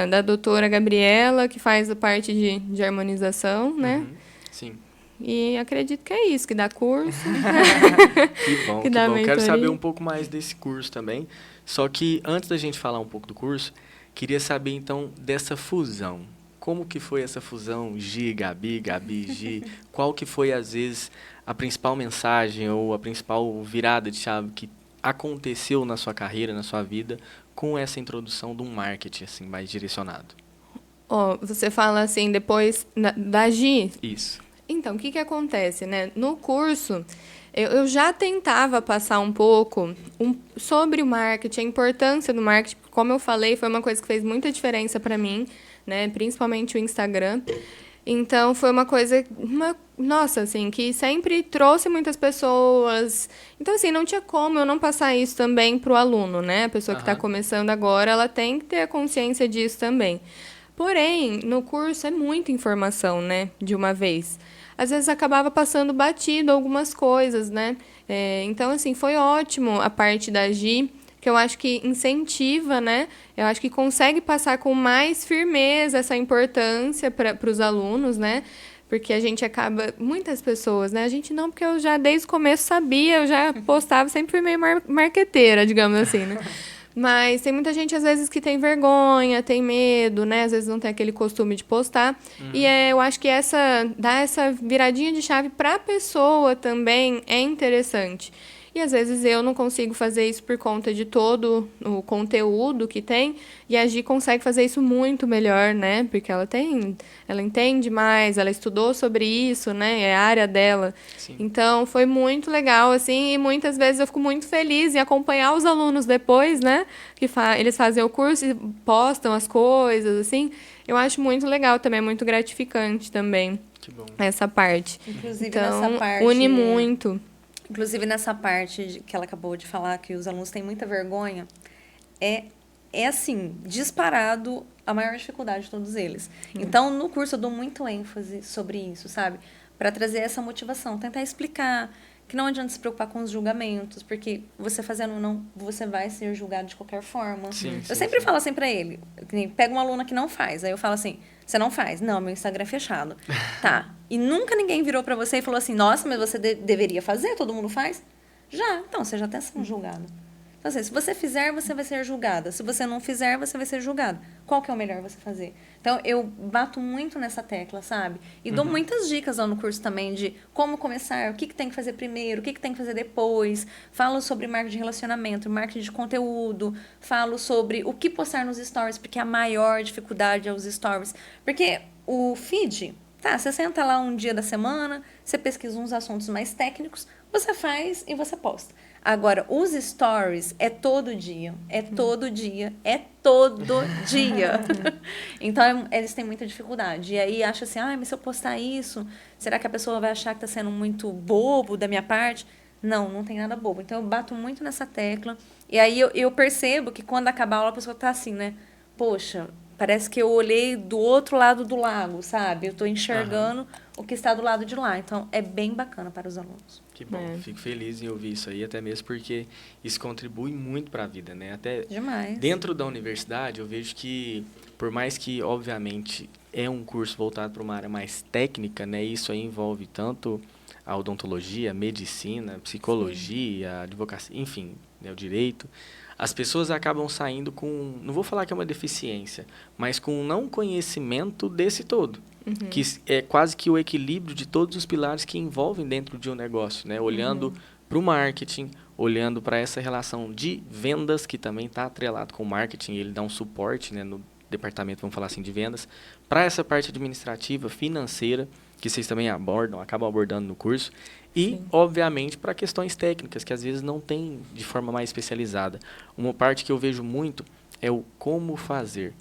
Da doutora Gabriela, que faz a parte de harmonização, né? Sim. E acredito que é isso, que dá curso. Que bom, Que que dá bom. Quero mentoria. saber um pouco mais desse curso também. Só que antes da gente falar um pouco do curso, queria saber então dessa fusão. Como que foi essa fusão Gi, Gabi, Gabi, Gi? Qual que foi, às vezes, a principal mensagem ou a principal virada de chave que aconteceu na sua carreira, na sua vida, com essa introdução de um marketing assim, mais direcionado? Você fala assim, depois da Gi. Isso. Então, o que acontece, né? No curso, eu já tentava passar um pouco sobre o marketing, a importância do marketing. Como eu falei, foi uma coisa que fez muita diferença para mim, né? Principalmente o Instagram. Então, foi uma coisa, nossa, assim, que sempre trouxe muitas pessoas. Então, assim, não tinha como eu não passar isso também para o aluno, né? A pessoa que está começando agora, ela tem que ter a consciência disso também. Porém, no curso é muita informação, né? De uma vez. Às vezes acabava passando batido algumas coisas, né? Então, assim, foi ótimo a parte da Gi, que eu acho que incentiva, né? Eu acho que consegue passar com mais firmeza essa importância para os alunos, né? Porque a gente acaba... Muitas pessoas, né? A gente não, porque eu já desde o começo sabia, eu já postava, sempre fui meio marqueteira, digamos assim, né? Mas tem muita gente, às vezes, que tem vergonha, tem medo, né? Às vezes não tem aquele costume de postar. E eu acho que dar essa viradinha de chave para a pessoa também é interessante. E, às vezes, eu não consigo fazer isso por conta de todo o conteúdo que tem. E a Gi consegue fazer isso muito melhor, né? Porque ela entende mais, ela estudou sobre isso, né? É a área dela. Sim. Então, foi muito legal, assim. E muitas vezes eu fico muito feliz em acompanhar os alunos depois, né? Que eles fazem o curso e postam as coisas, assim. Eu acho muito legal também, muito gratificante também. Que bom. Essa parte. Inclusive, então, nessa parte... une muito. Inclusive, nessa parte que ela acabou de falar, que os alunos têm muita vergonha, é assim, disparado a maior dificuldade de todos eles. Então, no curso eu dou muito ênfase sobre isso, sabe? Para trazer essa motivação, tentar explicar que não adianta se preocupar com os julgamentos, porque você fazendo ou não, você vai ser julgado de qualquer forma. Sim, Eu sempre falo assim pra ele, pega uma aluna que não faz, aí eu falo assim, você não faz? Não, meu Instagram é fechado. Tá. E nunca ninguém virou pra você e falou assim, nossa, mas você deveria fazer, todo mundo faz? Já. Então, você já está sendo julgado. Então, assim, se você fizer, você vai ser julgada. Se você não fizer, você vai ser julgado. Qual que é o melhor você fazer? Então, eu bato muito nessa tecla, sabe? E dou muitas dicas lá no curso também de como começar, o que tem que fazer primeiro, o que tem que fazer depois. Falo sobre marketing de relacionamento, marketing de conteúdo. Falo sobre o que postar nos stories, porque a maior dificuldade é os stories. Porque o feed, tá, você senta lá um dia da semana, você pesquisa uns assuntos mais técnicos, você faz e você posta. Agora, os stories é todo dia, é todo dia, é todo dia. Então, eles têm muita dificuldade. E aí, acham assim, mas se eu postar isso, será que a pessoa vai achar que está sendo muito bobo da minha parte? Não, não tem nada bobo. Então, eu bato muito nessa tecla. E aí, eu percebo que quando acabar a aula, a pessoa tá assim, né? Poxa, parece que eu olhei do outro lado do lago, sabe? Eu estou enxergando o que está do lado de lá. Então, é bem bacana para os alunos. Que bom, fico feliz em ouvir isso aí, até mesmo porque isso contribui muito para a vida, né? Até demais. Dentro da universidade, eu vejo que, por mais que, obviamente, é um curso voltado para uma área mais técnica, né? Isso aí envolve tanto a odontologia, a medicina, a psicologia, a advocacia, enfim, né, o direito. as pessoas acabam saindo com, não vou falar que é uma deficiência, mas com um não conhecimento desse todo. Que é quase que o equilíbrio de todos os pilares que envolvem dentro de um negócio, né? Olhando para o marketing, olhando para essa relação de vendas, que também está atrelado com o marketing, ele dá um suporte, né, no departamento, vamos falar assim, de vendas, para essa parte administrativa, financeira, que vocês também acabam abordando no curso, e, obviamente, para questões técnicas, que às vezes não tem de forma mais especializada. Uma parte que eu vejo muito é o como fazer.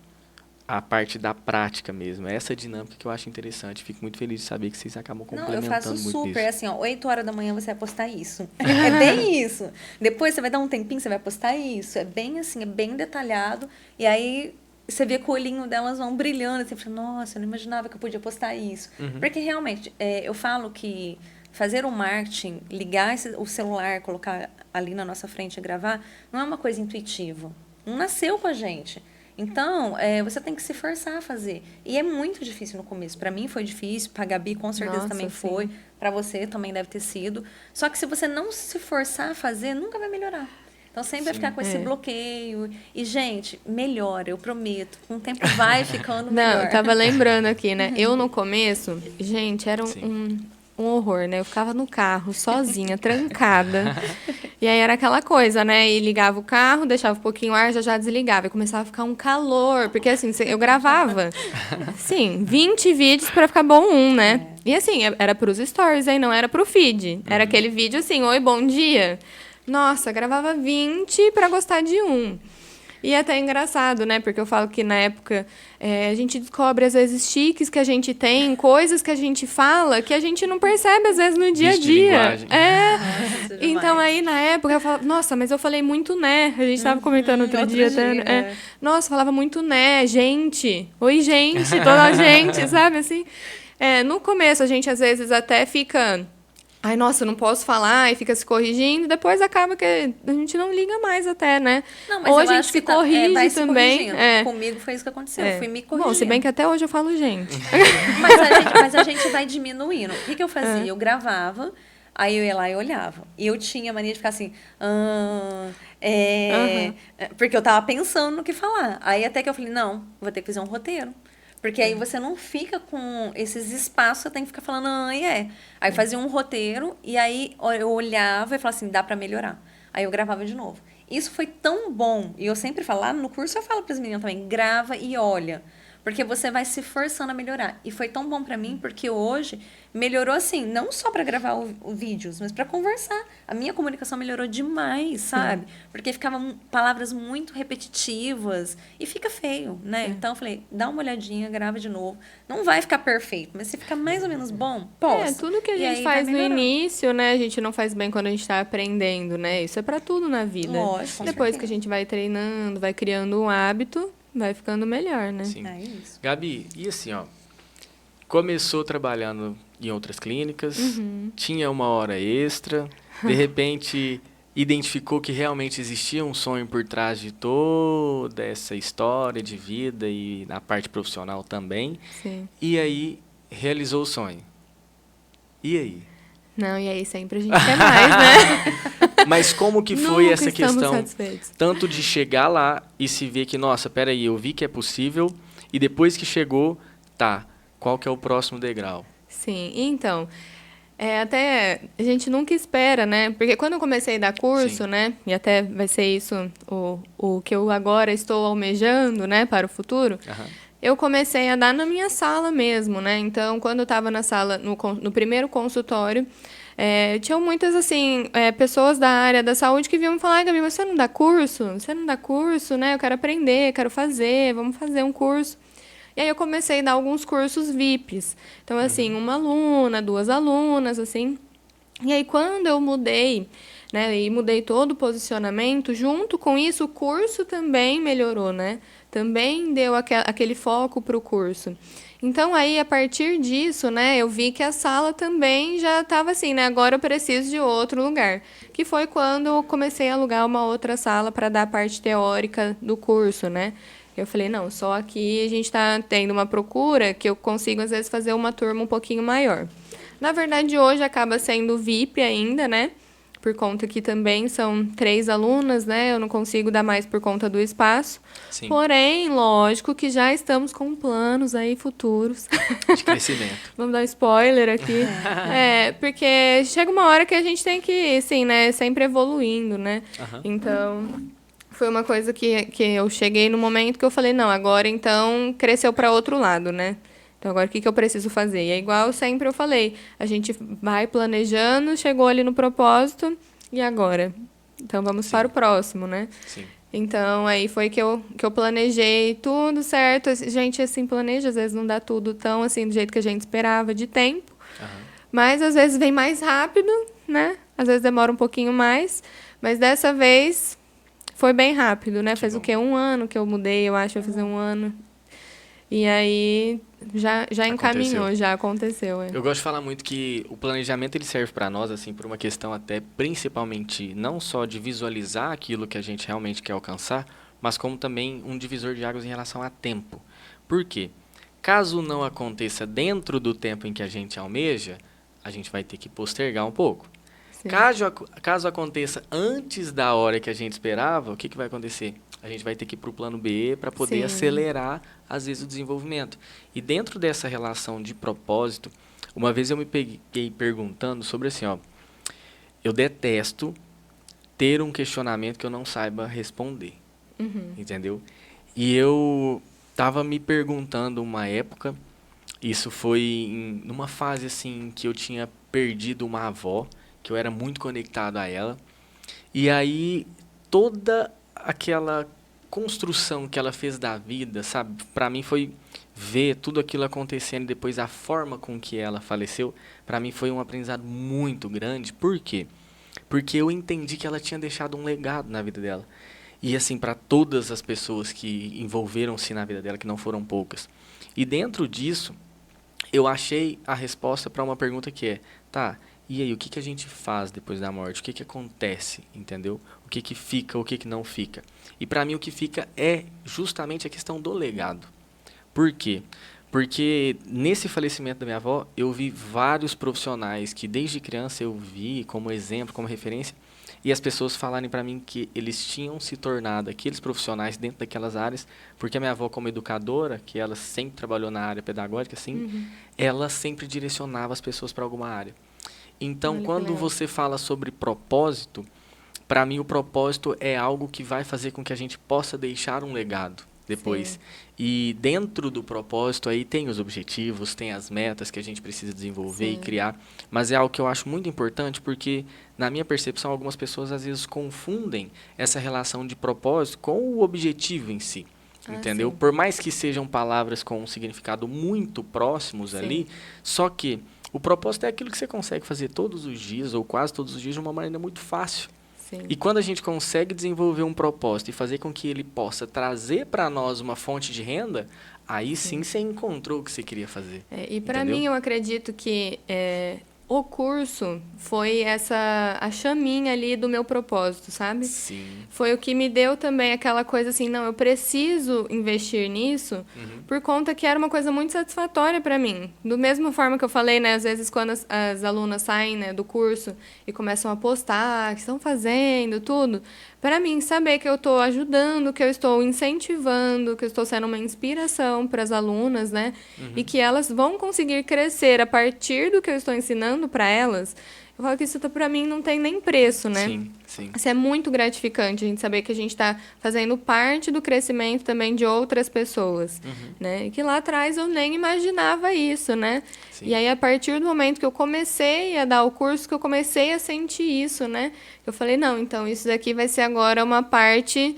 A parte da prática mesmo, essa dinâmica que eu acho interessante. Fico muito feliz de saber que vocês acabam complementando muito isso. Não, eu faço super, assim, ó, 8 horas da manhã você vai postar isso. É bem isso. Depois você vai dar um tempinho, você vai postar isso. É bem assim, é bem detalhado. E aí você vê que o olhinho delas vão brilhando. Você fala, nossa, eu não imaginava que eu podia postar isso. Porque realmente, eu falo que fazer o marketing, ligar o celular, colocar ali na nossa frente e gravar, não é uma coisa intuitiva. Não nasceu com a gente. Então, você tem que se forçar a fazer. E é muito difícil no começo. Para mim foi difícil, para a Gabi com certeza também foi. Para você também deve ter sido. Só que se você não se forçar a fazer, nunca vai melhorar. Então, sempre vai ficar com esse bloqueio. E, gente, melhora, eu prometo. Com o tempo vai ficando melhor. Não, eu tava lembrando aqui, né? Eu, no começo, gente, era um horror, né? Eu ficava no carro, sozinha, trancada. E aí era aquela coisa, né? E ligava o carro, deixava um pouquinho o ar, já desligava. E começava a ficar um calor. Porque, assim, eu gravava, sim, 20 vídeos para ficar bom né? E, assim, era pros stories, aí não era pro feed. Era aquele vídeo assim, oi, bom dia. Nossa, gravava 20 para gostar de um. E é até engraçado, né? Porque eu falo que na época a gente descobre, às vezes, tiques que a gente tem, coisas que a gente fala que a gente não percebe, às vezes, no dia a dia. Nossa, então, aí, na época, eu falo, nossa, mas eu falei muito né. A gente estava comentando outro dia. Nossa, falava muito né, gente. Oi, gente, toda a gente, sabe? Assim, no começo, a gente, às vezes, até fica... Ai, nossa, eu não posso falar, e fica se corrigindo, depois acaba que a gente não liga mais até, né? Não, mas ou eu a gente acho se que corrige vai também. Comigo foi isso que aconteceu, eu fui me corrigindo. Bom, se bem que até hoje eu falo gente. Mas a gente vai diminuindo. O que eu fazia? Eu gravava, aí eu ia lá e olhava. E eu tinha a mania de ficar assim... Porque eu tava pensando no que falar. Aí até que eu falei, não, vou ter que fazer um roteiro. Porque aí você não fica com esses espaços, você tem que ficar falando, Aí fazia um roteiro, e aí eu olhava e falava assim, dá pra melhorar. Aí eu gravava de novo. Isso foi tão bom, e eu sempre falo, lá no curso eu falo pras meninas também, grava e olha. Porque você vai se forçando a melhorar. E foi tão bom pra mim, porque hoje melhorou assim, não só pra gravar vídeos, mas pra conversar. A minha comunicação melhorou demais, sabe? Porque ficavam palavras muito repetitivas e fica feio, né? Então eu falei, dá uma olhadinha, grava de novo. Não vai ficar perfeito, mas se ficar mais ou menos bom, posso. Tudo que a gente faz no início, né? A gente não faz bem quando a gente tá aprendendo, né? Isso é pra tudo na vida. Lógico. Depois que a gente vai treinando, vai criando um hábito... Vai ficando melhor, né? Sim. É isso. Gabi, e assim, ó, começou trabalhando em outras clínicas, tinha uma hora extra, de repente identificou que realmente existia um sonho por trás de toda essa história de vida e na parte profissional também. Sim. E aí realizou o sonho. E aí? Não, e aí sempre a gente quer mais, né? Mas como que foi Nunca essa questão, satisfeitos. tanto de chegar lá e se ver que, nossa, peraí, eu vi que é possível, e depois que chegou, qual que é o próximo degrau? Sim, então, até a gente nunca espera, né? Porque quando eu comecei a dar curso, né? E até vai ser isso o que eu agora estou almejando, né? Para o futuro. Eu comecei a dar na minha sala mesmo, né? Então, quando eu estava na sala, no primeiro consultório, tinham muitas, assim, pessoas da área da saúde que vinham me falar, Gabi, mas você não dá curso? Você não dá curso, né? Eu quero aprender, quero fazer, vamos fazer um curso. E aí eu comecei a dar alguns cursos VIPs. Então, assim, uma aluna, 2 alunas, assim. E aí, quando eu mudei, né? E mudei todo o posicionamento, junto com isso, o curso também melhorou, né? Também deu aquele foco para o curso. Então, aí, a partir disso, né, eu vi que a sala também já estava assim, né, agora eu preciso de outro lugar. Que foi quando eu comecei a alugar uma outra sala para dar a parte teórica do curso, né. Eu falei, não, só aqui a gente está tendo uma procura que eu consigo, às vezes, fazer uma turma um pouquinho maior. Na verdade, hoje acaba sendo VIP ainda, né, por conta que também são 3 alunas, né? Eu não consigo dar mais por conta do espaço. Sim. Porém, lógico que já estamos com planos aí futuros. De crescimento. Vamos dar um spoiler aqui. Porque chega uma hora que a gente tem que, assim, né? Sempre evoluindo, né? Aham. Então, foi uma coisa que eu cheguei no momento que eu falei, não, agora então cresceu para outro lado, né? Então, agora o que eu preciso fazer? E é igual sempre eu falei, a gente vai planejando, chegou ali no propósito, e agora? Então, vamos para o próximo, né? Sim. Então, aí foi que eu planejei tudo certo. A gente, assim, planeja, às vezes não dá tudo tão, assim, do jeito que a gente esperava de tempo. Aham. Mas, às vezes, vem mais rápido, né? Às vezes demora um pouquinho mais. Mas, dessa vez, foi bem rápido, né? Faz bom. o quê? 1 ano que eu mudei, eu acho, vai fazer 1 ano. E aí, já encaminhou, já aconteceu. Eu gosto de falar muito que o planejamento ele serve para nós, assim, por uma questão até principalmente não só de visualizar aquilo que a gente realmente quer alcançar, mas como também um divisor de águas em relação a tempo. Por quê? Caso não aconteça dentro do tempo em que a gente almeja, a gente vai ter que postergar um pouco. Sim. Caso aconteça antes da hora que a gente esperava, o que vai acontecer? A gente vai ter que ir para o plano B para poder Sim. acelerar, às vezes, o desenvolvimento. E dentro dessa relação de propósito, uma vez eu me peguei perguntando sobre assim, ó, eu detesto ter um questionamento que eu não saiba responder, entendeu? E eu estava me perguntando uma época, isso foi numa fase assim que eu tinha perdido uma avó, que eu era muito conectado a ela, e aí toda aquela construção que ela fez da vida, sabe? Para mim foi ver tudo aquilo acontecendo e depois a forma com que ela faleceu, para mim foi um aprendizado muito grande. Por quê? Porque eu entendi que ela tinha deixado um legado na vida dela. E assim, para todas as pessoas que envolveram-se na vida dela, que não foram poucas. E dentro disso, eu achei a resposta para uma pergunta que é, tá, e aí, o que a gente faz depois da morte? O que acontece, entendeu? O que fica, o que não fica? E para mim o que fica é justamente a questão do legado. Por quê? Porque nesse falecimento da minha avó, eu vi vários profissionais que desde criança eu vi como exemplo, como referência, e as pessoas falarem para mim que eles tinham se tornado aqueles profissionais dentro daquelas áreas, porque a minha avó como educadora, que ela sempre trabalhou na área pedagógica, assim, ela sempre direcionava as pessoas para alguma área. Então, Olha, quando você fala sobre propósito, para mim o propósito é algo que vai fazer com que a gente possa deixar um legado depois. Sim. E dentro do propósito aí tem os objetivos, tem as metas que a gente precisa desenvolver e criar, mas é algo que eu acho muito importante porque, na minha percepção, algumas pessoas às vezes confundem essa relação de propósito com o objetivo em si. Entendeu? Sim. Por mais que sejam palavras com um significado muito próximos ali, só que o propósito é aquilo que você consegue fazer todos os dias, ou quase todos os dias, de uma maneira muito fácil. Sim. E quando a gente consegue desenvolver um propósito e fazer com que ele possa trazer para nós uma fonte de renda, aí sim você encontrou o que você queria fazer. E para Entendeu? mim, eu acredito que o curso foi a chaminha ali do meu propósito, sabe? Sim. Foi o que me deu também aquela coisa assim, não, eu preciso investir nisso, por conta que era uma coisa muito satisfatória para mim. Do mesma forma que eu falei, né, às vezes quando as alunas saem, né, do curso e começam a postar, que estão fazendo, tudo, para mim saber que eu estou ajudando, que eu estou incentivando, que eu estou sendo uma inspiração para as alunas, né, e que elas vão conseguir crescer a partir do que eu estou ensinando para elas, eu falo que isso para mim não tem nem preço, né? Sim, sim. Isso é muito gratificante, a gente saber que a gente está fazendo parte do crescimento também de outras pessoas, né? E que lá atrás eu nem imaginava isso, né? Sim. E aí, a partir do momento que eu comecei a dar o curso, que eu comecei a sentir isso, né? Eu falei, não, então isso daqui vai ser agora uma parte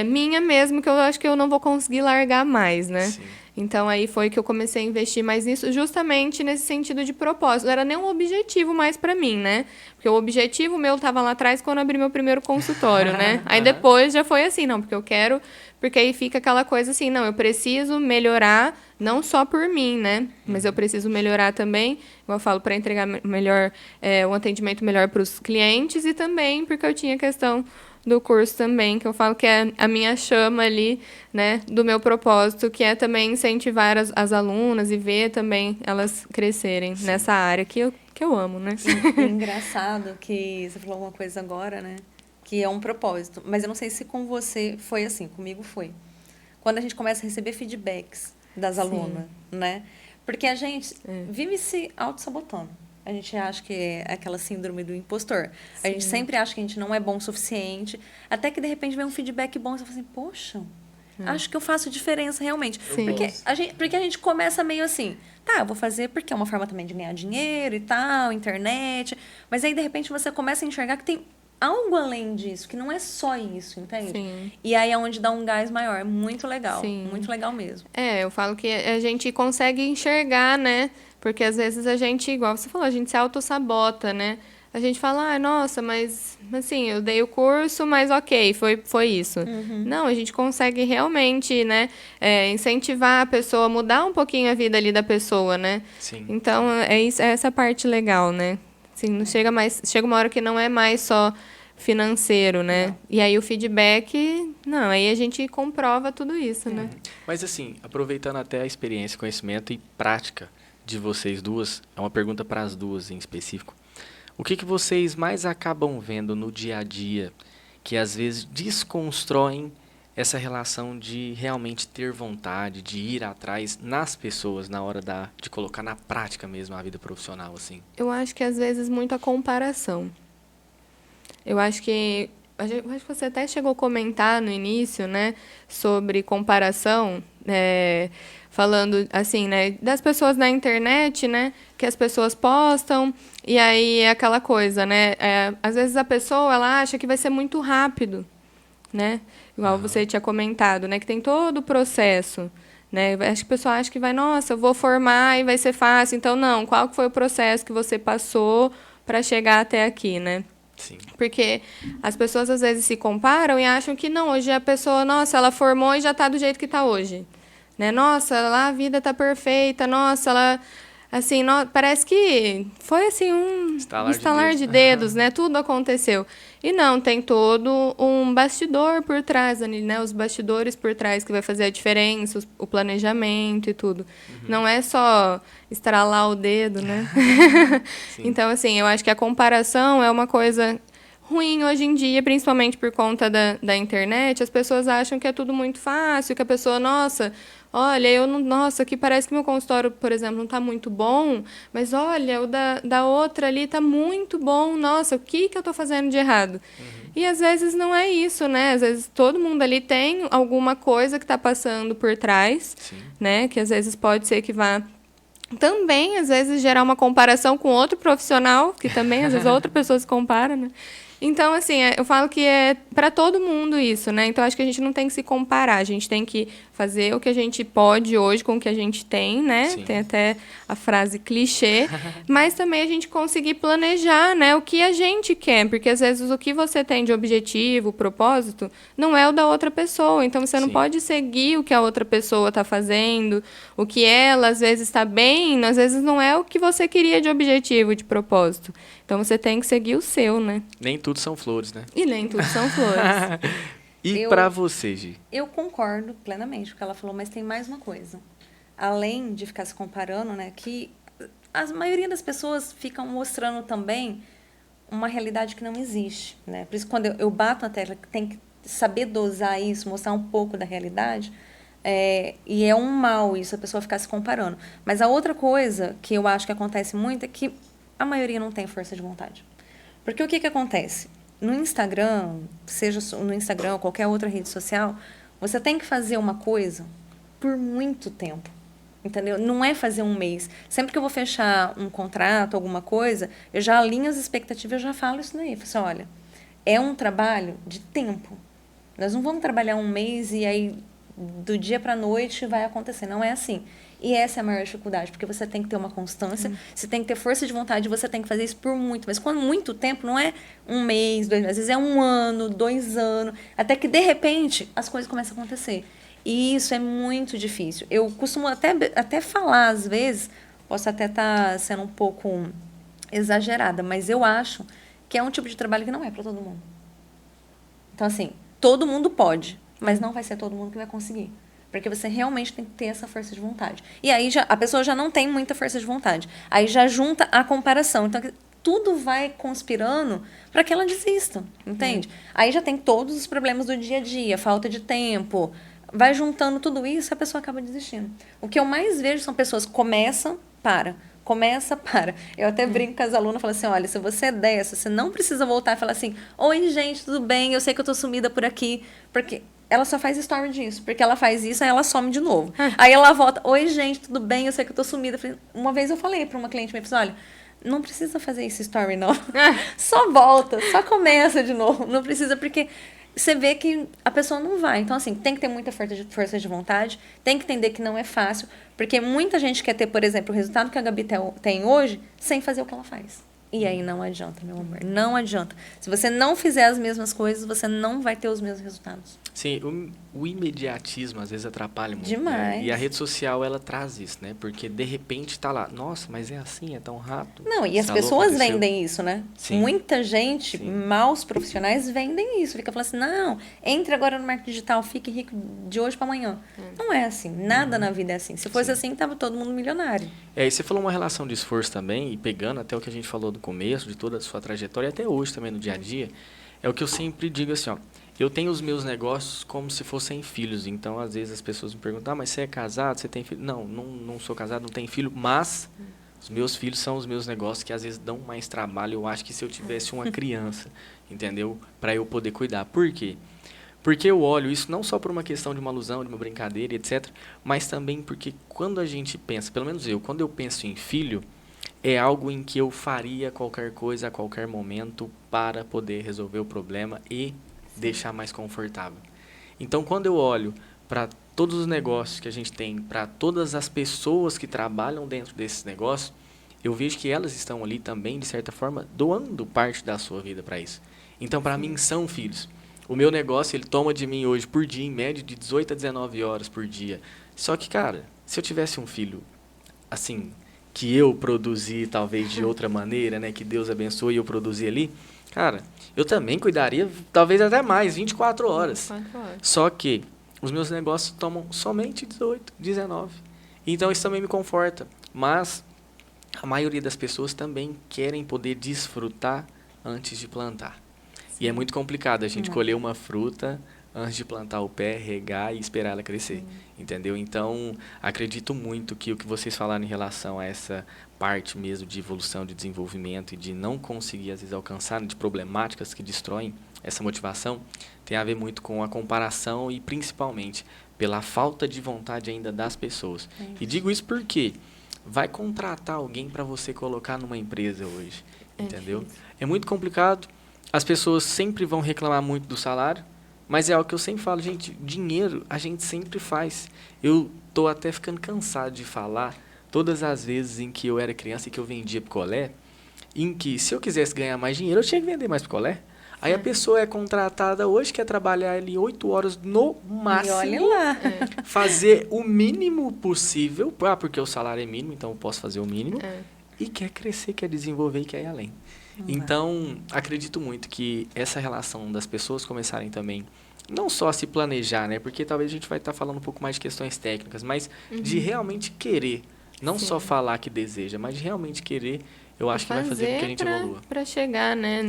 minha mesmo, que eu acho que eu não vou conseguir largar mais, né? Sim. Então, aí foi que eu comecei a investir mais nisso, justamente nesse sentido de propósito. Não era nem um objetivo mais para mim, né? Porque o objetivo meu estava lá atrás quando eu abri meu primeiro consultório, né? Aí depois já foi assim, não, porque eu quero... Porque aí fica aquela coisa assim, não, eu preciso melhorar, não só por mim, né? Mas eu preciso melhorar também, como eu falo, para entregar melhor, um atendimento melhor para os clientes e também porque eu tinha questão do curso também, que eu falo que é a minha chama ali, né, do meu propósito, que é também incentivar as alunas e ver também elas crescerem nessa área que eu que eu amo, né? E engraçado que você falou uma coisa agora, né? Que é um propósito. Mas eu não sei se com você foi assim, comigo foi. Quando a gente começa a receber feedbacks das alunas, né? Porque a gente vive se auto-sabotando. A gente acha que é aquela síndrome do impostor. A gente sempre acha que a gente não é bom o suficiente. Até que, de repente, vem um feedback bom e você fala assim, poxa, acho que eu faço diferença realmente. Sim. Porque a gente começa meio assim, tá, eu vou fazer porque é uma forma também de ganhar dinheiro e tal, internet. Mas aí, de repente, você começa a enxergar que tem algo além disso, que não é só isso, entende? Sim. E aí é onde dá um gás maior. É muito legal. Sim. Muito legal mesmo. Eu falo que a gente consegue enxergar, né? Porque às vezes a gente, igual você falou, a gente se autossabota, né? A gente fala, nossa, mas assim, eu dei o curso, mas ok, foi isso. Não, a gente consegue realmente, né, incentivar a pessoa, mudar um pouquinho a vida ali da pessoa, né? Sim. Então, é essa parte legal, né? Assim, não chega uma hora que não é mais só financeiro, né? Não. E aí o feedback, não, aí a gente comprova tudo isso, né? Mas assim, aproveitando até a experiência, conhecimento e prática de vocês duas, é uma pergunta para as duas em específico. O que vocês mais acabam vendo no dia a dia que às vezes desconstroem essa relação de realmente ter vontade, de ir atrás nas pessoas na hora de colocar na prática mesmo a vida profissional, assim? Eu acho que às vezes muita comparação. Eu acho que você até chegou a comentar no início, né, sobre comparação, falando assim, né, das pessoas na internet, né, que as pessoas postam e aí é aquela coisa, né, às vezes a pessoa ela acha que vai ser muito rápido, né, igual você tinha comentado, né, que tem todo o processo, né, acho que o pessoal acha que vai, nossa, eu vou formar e vai ser fácil, então não, qual que foi o processo que você passou para chegar até aqui, né? Sim. Porque as pessoas às vezes se comparam e acham que não, hoje a pessoa, nossa, ela formou e já está do jeito que está hoje. Né? Nossa, lá a vida está perfeita, nossa, ela assim, parece que foi assim um estalar de dedos, né? Tudo aconteceu. E não, tem todo um bastidor por trás, né? Os bastidores por trás que vai fazer a diferença, o planejamento e tudo. Não é só estralar o dedo, né? Então, assim, eu acho que a comparação é uma coisa ruim hoje em dia, principalmente por conta da internet. As pessoas acham que é tudo muito fácil, que a pessoa, nossa, olha, eu não, nossa, aqui parece que meu consultório, por exemplo, não está muito bom, mas olha, o da outra ali está muito bom, nossa, o que eu estou fazendo de errado? E às vezes não é isso, né? Às vezes todo mundo ali tem alguma coisa que está passando por trás, né? Que às vezes pode ser que vá também, às vezes, gerar uma comparação com outro profissional, que também, às vezes, outra pessoa se compara, né? Então, assim, eu falo que é para todo mundo isso, né? Então, acho que a gente não tem que se comparar, a gente tem que fazer o que a gente pode hoje com o que a gente tem, né? Sim. Tem até a frase clichê, mas também a gente conseguir planejar, né? O que a gente quer, porque às vezes o que você tem de objetivo, propósito, não é o da outra pessoa. Então, você não pode seguir o que a outra pessoa está fazendo, o que ela, às vezes, está bem, às vezes não é o que você queria de objetivo, de propósito. Então, você tem que seguir o seu, né? Nem tudo são flores, né? E nem tudo são flores. E para você, Gi? Eu concordo plenamente com o que ela falou, mas tem mais uma coisa. Além de ficar se comparando, né, que a maioria das pessoas ficam mostrando também uma realidade que não existe, né? Por isso, quando eu bato na tecla que tem que saber dosar isso, mostrar um pouco da realidade, e é um mal isso, a pessoa ficar se comparando. Mas a outra coisa que eu acho que acontece muito é que a maioria não tem força de vontade. Porque o que acontece? No Instagram, seja no Instagram ou qualquer outra rede social, você tem que fazer uma coisa por muito tempo, entendeu? Não é fazer um mês. Sempre que eu vou fechar um contrato, alguma coisa, eu já alinho as expectativas, eu já falo isso daí. Eu falo assim, olha, é um trabalho de tempo. Nós não vamos trabalhar um mês e aí do dia para a noite vai acontecer. Não é assim. E essa é a maior dificuldade, porque você tem que ter uma constância, você tem que ter força de vontade, você tem que fazer isso por muito. Mas quando muito tempo, não é um mês, 2 meses, às vezes é 1 ano, 2 anos, até que, de repente, as coisas começam a acontecer. E isso é muito difícil. Eu costumo até falar, às vezes, posso até estar sendo um pouco exagerada, mas eu acho que é um tipo de trabalho que não é para todo mundo. Então, assim, todo mundo pode, mas não vai ser todo mundo que vai conseguir. Porque você realmente tem que ter essa força de vontade. E aí a pessoa já não tem muita força de vontade. Aí já junta a comparação. Então, tudo vai conspirando para que ela desista, entende? Aí já tem todos os problemas do dia a dia, falta de tempo. Vai juntando tudo isso e a pessoa acaba desistindo. O que eu mais vejo são pessoas que começam, para. Começa, para. Eu até brinco com as alunas, falo assim, olha, se você é dessa, você não precisa voltar e falar assim, oi, gente, tudo bem? Eu sei que eu tô sumida por aqui. Porque ela só faz story disso. Porque ela faz isso, aí ela some de novo. Aí ela volta, oi, gente, tudo bem? Eu sei que eu tô sumida. Uma vez eu falei para uma cliente minha, olha, não precisa fazer esse story, não. Só volta, só começa de novo. Não precisa, porque você vê que a pessoa não vai. Então, assim, tem que ter muita força de vontade, tem que entender que não é fácil, porque muita gente quer ter, por exemplo, o resultado que a Gabi tem hoje sem fazer o que ela faz. E aí não adianta, meu amor, não adianta. Se você não fizer as mesmas coisas, você não vai ter os mesmos resultados. Sim, o imediatismo às vezes atrapalha muito. Demais. Né? E a rede social, ela traz isso, né? Porque de repente tá lá, nossa, mas é assim, é tão rápido. Não, e as Salou, pessoas aconteceu. vendem isso, né? Sim. Muita gente, Sim. maus profissionais, vendem isso. Fica falando assim, não, entre agora no marketing digital, fique rico de hoje para amanhã. Não é assim, nada na vida é assim. Se fosse assim, tava todo mundo milionário. É, e você falou uma relação de esforço também, e pegando até o que a gente falou do começo, de toda a sua trajetória, e até hoje também no dia a dia, é o que eu sempre digo assim, ó, eu tenho os meus negócios como se fossem filhos, então às vezes as pessoas me perguntam, mas você é casado, você tem filho? Não sou casado, não tenho filho, mas os meus filhos são os meus negócios que às vezes dão mais trabalho, eu acho que se eu tivesse uma criança, entendeu? Para eu poder cuidar. Por quê? Porque eu olho isso não só por uma questão de uma alusão, de uma brincadeira, etc., mas também porque quando a gente pensa, pelo menos eu, quando eu penso em filho, é algo em que eu faria qualquer coisa a qualquer momento para poder resolver o problema e deixar mais confortável. Então, quando eu olho para todos os negócios que a gente tem, para todas as pessoas que trabalham dentro desses negócios, eu vejo que elas estão ali também, de certa forma, doando parte da sua vida para isso. Então, para mim, são filhos. O meu negócio, ele toma de mim hoje, por dia, em média, de 18 a 19 horas por dia. Só que, cara, se eu tivesse um filho, assim, que eu produzi, talvez, de outra maneira, né? Que Deus abençoe e eu produzi ali, cara, eu também cuidaria, talvez até mais, 24 horas. 24 horas. Só que os meus negócios tomam somente 18, 19. Então, isso também me conforta. Mas a maioria das pessoas também querem poder desfrutar antes de plantar. E é muito complicado a gente colher uma fruta antes de plantar o pé, regar e esperar ela crescer, entendeu? Então, acredito muito que o que vocês falaram em relação a essa parte mesmo de evolução, de desenvolvimento e de não conseguir, às vezes, alcançar, de problemáticas que destroem essa motivação, tem a ver muito com a comparação e, principalmente, pela falta de vontade ainda das pessoas. E digo isso porque vai contratar alguém para você colocar numa empresa hoje, entendeu? É muito complicado. As pessoas sempre vão reclamar muito do salário, mas é algo que eu sempre falo, gente, dinheiro a gente sempre faz. Eu tô até ficando cansado de falar todas as vezes em que eu era criança e que eu vendia picolé, em que se eu quisesse ganhar mais dinheiro, eu tinha que vender mais picolé. Aí a pessoa é contratada hoje, quer trabalhar ali 8 horas no máximo, E olha lá. fazer o mínimo possível, porque o salário é mínimo, então eu posso fazer o mínimo, e quer crescer, quer desenvolver e quer ir além. Então, acredito muito que essa relação das pessoas começarem também, não só a se planejar, né? Porque talvez a gente vai estar falando um pouco mais de questões técnicas, mas de realmente querer, não só falar que deseja, mas de realmente querer, eu acho que vai fazer com que a gente evolua. Para chegar, né,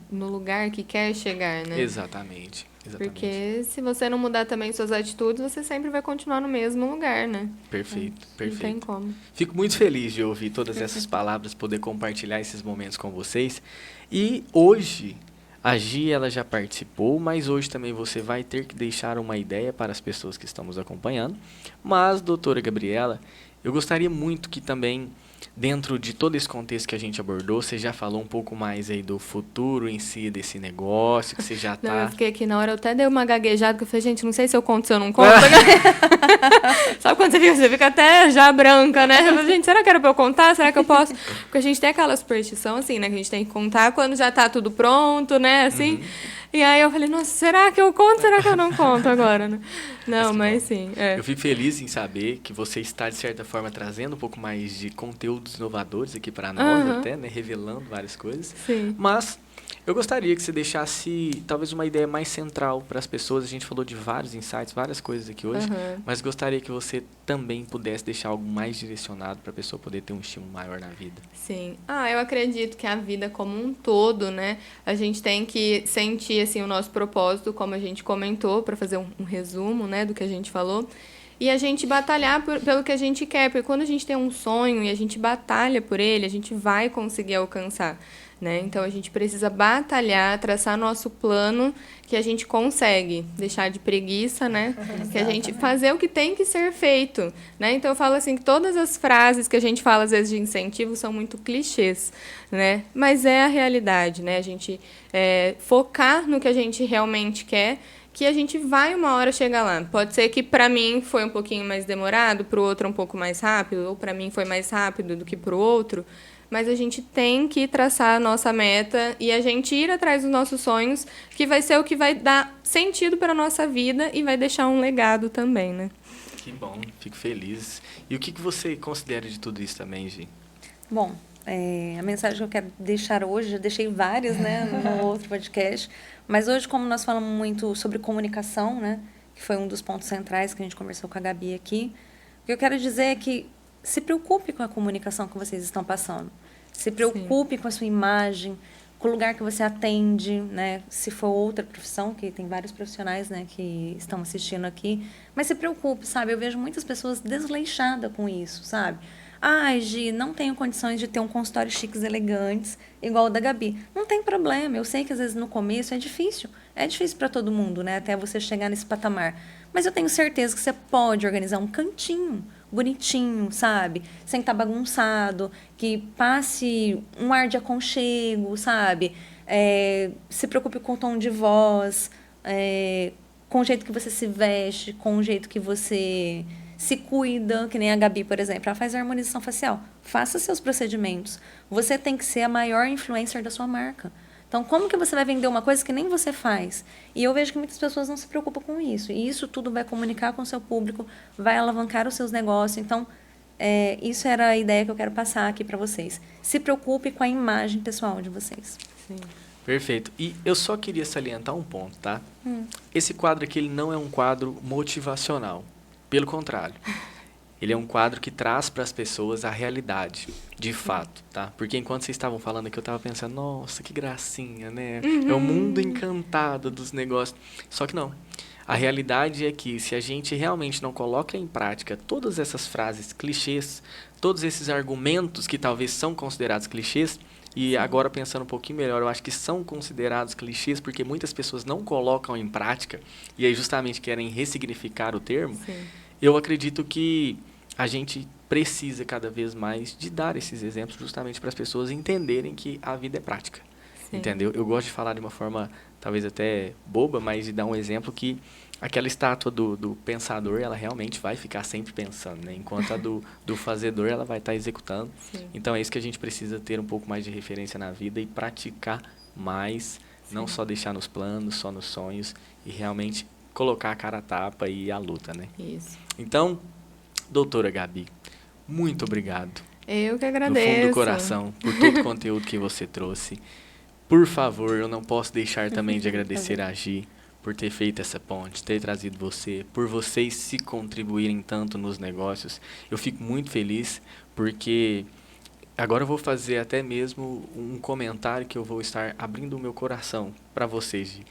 no lugar que quer chegar, né? Exatamente. Porque se você não mudar também suas atitudes, você sempre vai continuar no mesmo lugar, né? Perfeito. Não tem como. Fico muito feliz de ouvir todas essas palavras, poder compartilhar esses momentos com vocês. E hoje, a Gi, ela já participou, mas hoje também você vai ter que deixar uma ideia para as pessoas que estão nos acompanhando. Mas, doutora Gabriela, eu gostaria muito que também, dentro de todo esse contexto que a gente abordou, você já falou um pouco mais aí do futuro em si desse negócio, que você já tá... Não, eu fiquei aqui na hora, eu até dei uma gaguejada, que eu falei, gente, não sei se eu conto, se eu não conto. Sabe quando você fica até já branca, né? Eu falei, gente, será que era pra eu contar? Será que eu posso? Porque a gente tem aquela superstição, assim, né? Que a gente tem que contar quando já tá tudo pronto, né? Assim... E aí eu falei, nossa, será que eu conto? Será que eu não conto agora? Né? Não, mas sim. Eu fico feliz em saber que você está, de certa forma, trazendo um pouco mais de conteúdos inovadores aqui para nós, até, né? Revelando várias coisas. Sim. Mas Eu gostaria que você deixasse talvez uma ideia mais central para as pessoas. A gente falou de vários insights, várias coisas aqui hoje, mas gostaria que você também pudesse deixar algo mais direcionado para a pessoa poder ter um estímulo maior na vida. Sim. Eu acredito que a vida como um todo, né? A gente tem que sentir, assim, o nosso propósito, como a gente comentou, para fazer um resumo, né, do que a gente falou. E a gente batalhar pelo que a gente quer, porque quando a gente tem um sonho e a gente batalha por ele, a gente vai conseguir alcançar, né? Então, a gente precisa batalhar, traçar nosso plano, que a gente consegue deixar de preguiça, né? Que a gente fazer o que tem que ser feito, né? Então, eu falo assim, que todas as frases que a gente fala, às vezes, de incentivo, são muito clichês, né? Mas é a realidade, né? A gente focar no que a gente realmente quer, que a gente vai uma hora chegar lá. Pode ser que para mim foi um pouquinho mais demorado, para o outro um pouco mais rápido, ou para mim foi mais rápido do que para o outro, mas a gente tem que traçar a nossa meta e a gente ir atrás dos nossos sonhos, que vai ser o que vai dar sentido para a nossa vida e vai deixar um legado também, né? Que bom, fico feliz. E o que você considera de tudo isso também, Gi? Bom, a mensagem que eu quero deixar hoje, já deixei várias, né, no outro podcast, mas hoje, como nós falamos muito sobre comunicação, né, que foi um dos pontos centrais que a gente conversou com a Gabi aqui, o que eu quero dizer é que se preocupe com a comunicação que vocês estão passando. Se preocupe Sim. com a sua imagem, com o lugar que você atende, né, se for outra profissão, que tem vários profissionais, né, que estão assistindo aqui, mas se preocupe, sabe? Eu vejo muitas pessoas desleixadas com isso, sabe? Gi, não tenho condições de ter um consultório chiques, elegantes, igual o da Gabi. Não tem problema, eu sei que às vezes no começo é difícil para todo mundo, né, até você chegar nesse patamar. Mas eu tenho certeza que você pode organizar um cantinho bonitinho, sabe? Sem estar bagunçado, que passe um ar de aconchego, sabe? Se preocupe com o tom de voz, com o jeito que você se veste, com o jeito que você se cuida, que nem a Gabi, por exemplo, ela faz a harmonização facial. Faça seus procedimentos. Você tem que ser a maior influencer da sua marca. Então, como que você vai vender uma coisa que nem você faz? E eu vejo que muitas pessoas não se preocupam com isso. E isso tudo vai comunicar com o seu público, vai alavancar os seus negócios. Então, isso era a ideia que eu quero passar aqui para vocês. Se preocupe com a imagem pessoal de vocês. Sim. Perfeito. E eu só queria salientar um ponto, tá? Esse quadro aqui, ele não é um quadro motivacional. Pelo contrário. Ele é um quadro que traz para as pessoas a realidade, de fato, tá? Porque enquanto vocês estavam falando aqui, eu estava pensando, nossa, que gracinha, né? É o mundo encantado dos negócios. Só que não. A realidade é que se a gente realmente não coloca em prática todas essas frases clichês, todos esses argumentos que talvez são considerados clichês, e agora pensando um pouquinho melhor, eu acho que são considerados clichês porque muitas pessoas não colocam em prática e aí justamente querem ressignificar o termo. Sim. Eu acredito que a gente precisa cada vez mais de dar esses exemplos justamente para as pessoas entenderem que a vida é prática. Sim. Entendeu? Eu gosto de falar de uma forma talvez até boba, mas de dar um exemplo que aquela estátua do pensador, ela realmente vai ficar sempre pensando, né? Enquanto a do fazedor, ela vai estar executando. Sim. Então, é isso que a gente precisa ter um pouco mais de referência na vida e praticar mais, Sim. não só deixar nos planos, só nos sonhos, e realmente colocar a cara a tapa e a luta, né? Isso. Então, doutora Gabi, muito obrigado. Eu que agradeço. No fundo do coração, por todo o conteúdo que você trouxe. Por favor, eu não posso deixar também de agradecer a Gi por ter feito essa ponte, ter trazido você, por vocês se contribuírem tanto nos negócios. Eu fico muito feliz porque agora eu vou fazer até mesmo um comentário que eu vou estar abrindo o meu coração para vocês, Gi.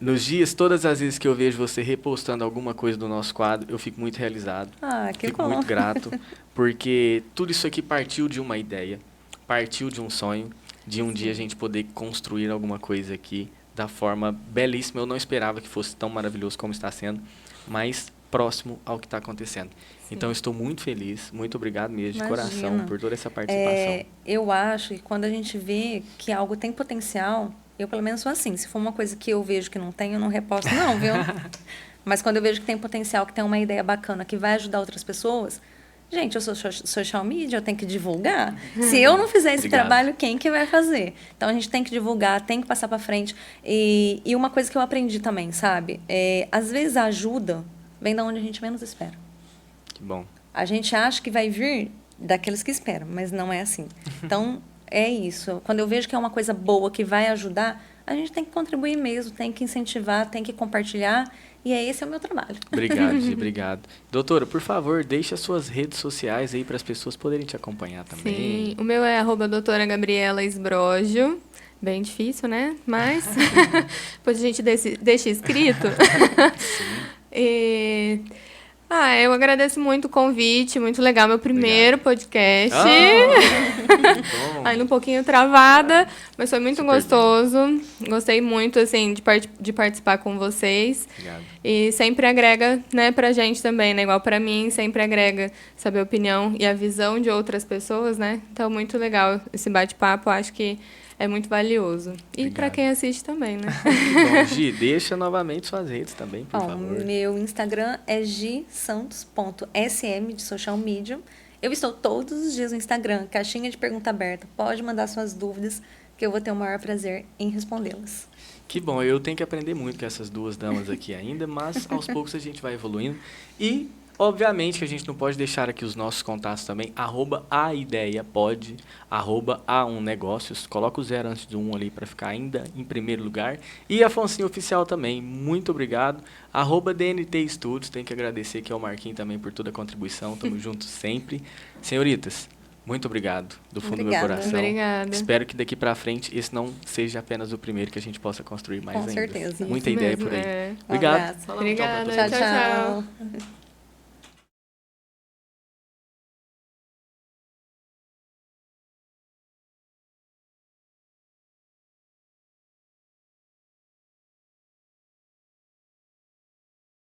Nos dias, todas as vezes que eu vejo você repostando alguma coisa do nosso quadro, eu fico muito realizado. Que fico muito grato, porque tudo isso aqui partiu de uma ideia, partiu de um sonho, de um dia a gente poder construir alguma coisa aqui da forma belíssima. Eu não esperava que fosse tão maravilhoso como está sendo, mas próximo ao que está acontecendo. Sim. Então, eu estou muito feliz, muito obrigado mesmo, de coração, por toda essa participação. Eu acho que quando a gente vê que algo tem potencial, eu pelo menos sou assim, se for uma coisa que eu vejo que não tem, eu não reposto não, viu? Mas quando eu vejo que tem potencial, que tem uma ideia bacana, que vai ajudar outras pessoas, gente, eu sou social media, eu tenho que divulgar. Se eu não fizer esse trabalho, quem que vai fazer? Então, a gente tem que divulgar, tem que passar para frente. E uma coisa que eu aprendi também, sabe? Às vezes, a ajuda vem da onde a gente menos espera. Que bom. A gente acha que vai vir daqueles que esperam, mas não é assim. Então, é isso. Quando eu vejo que é uma coisa boa que vai ajudar, a gente tem que contribuir mesmo, tem que incentivar, tem que compartilhar. E esse é o meu trabalho. Obrigado, Gi, obrigado. Doutora, por favor, deixe as suas redes sociais aí para as pessoas poderem te acompanhar também. Sim, o meu é @doutora Gabriela Esbrojo. Bem difícil, né? Mas depois a gente deixa escrito. E... eu agradeço muito o convite, muito legal. Meu primeiro podcast. Ainda um pouquinho travada, mas foi muito gostoso. Gostei muito, assim, de participar com vocês. Obrigado. E sempre agrega, né, pra gente também, né? Igual pra mim, sempre agrega saber a opinião e a visão de outras pessoas, né? Então, muito legal esse bate-papo, acho que é muito valioso. E para quem assiste também, né? Bom, Gi, deixa novamente suas redes também, por favor. Meu Instagram é gisantos.sm, de social media. Eu estou todos os dias no Instagram, caixinha de pergunta aberta. Pode mandar suas dúvidas, que eu vou ter o maior prazer em respondê-las. Que bom, eu tenho que aprender muito com essas duas damas aqui ainda, mas aos poucos a gente vai evoluindo. E, obviamente, que a gente não pode deixar aqui os nossos contatos também, @aideiapod, @a1negócios, coloca o 0 antes do 1 ali para ficar ainda em primeiro lugar. E Afonsinho Oficial também, muito obrigado. @DNT Studios, tenho que agradecer aqui ao Marquinhos também por toda a contribuição, tamo juntos sempre. Senhoritas, muito obrigado, do fundo do meu coração. Obrigada. Espero que daqui para frente esse não seja apenas o primeiro, que a gente possa construir mais ainda. Com certeza. Muita ideia por aí. É. Obrigado. Um abraço. Obrigada. Tchau, tchau.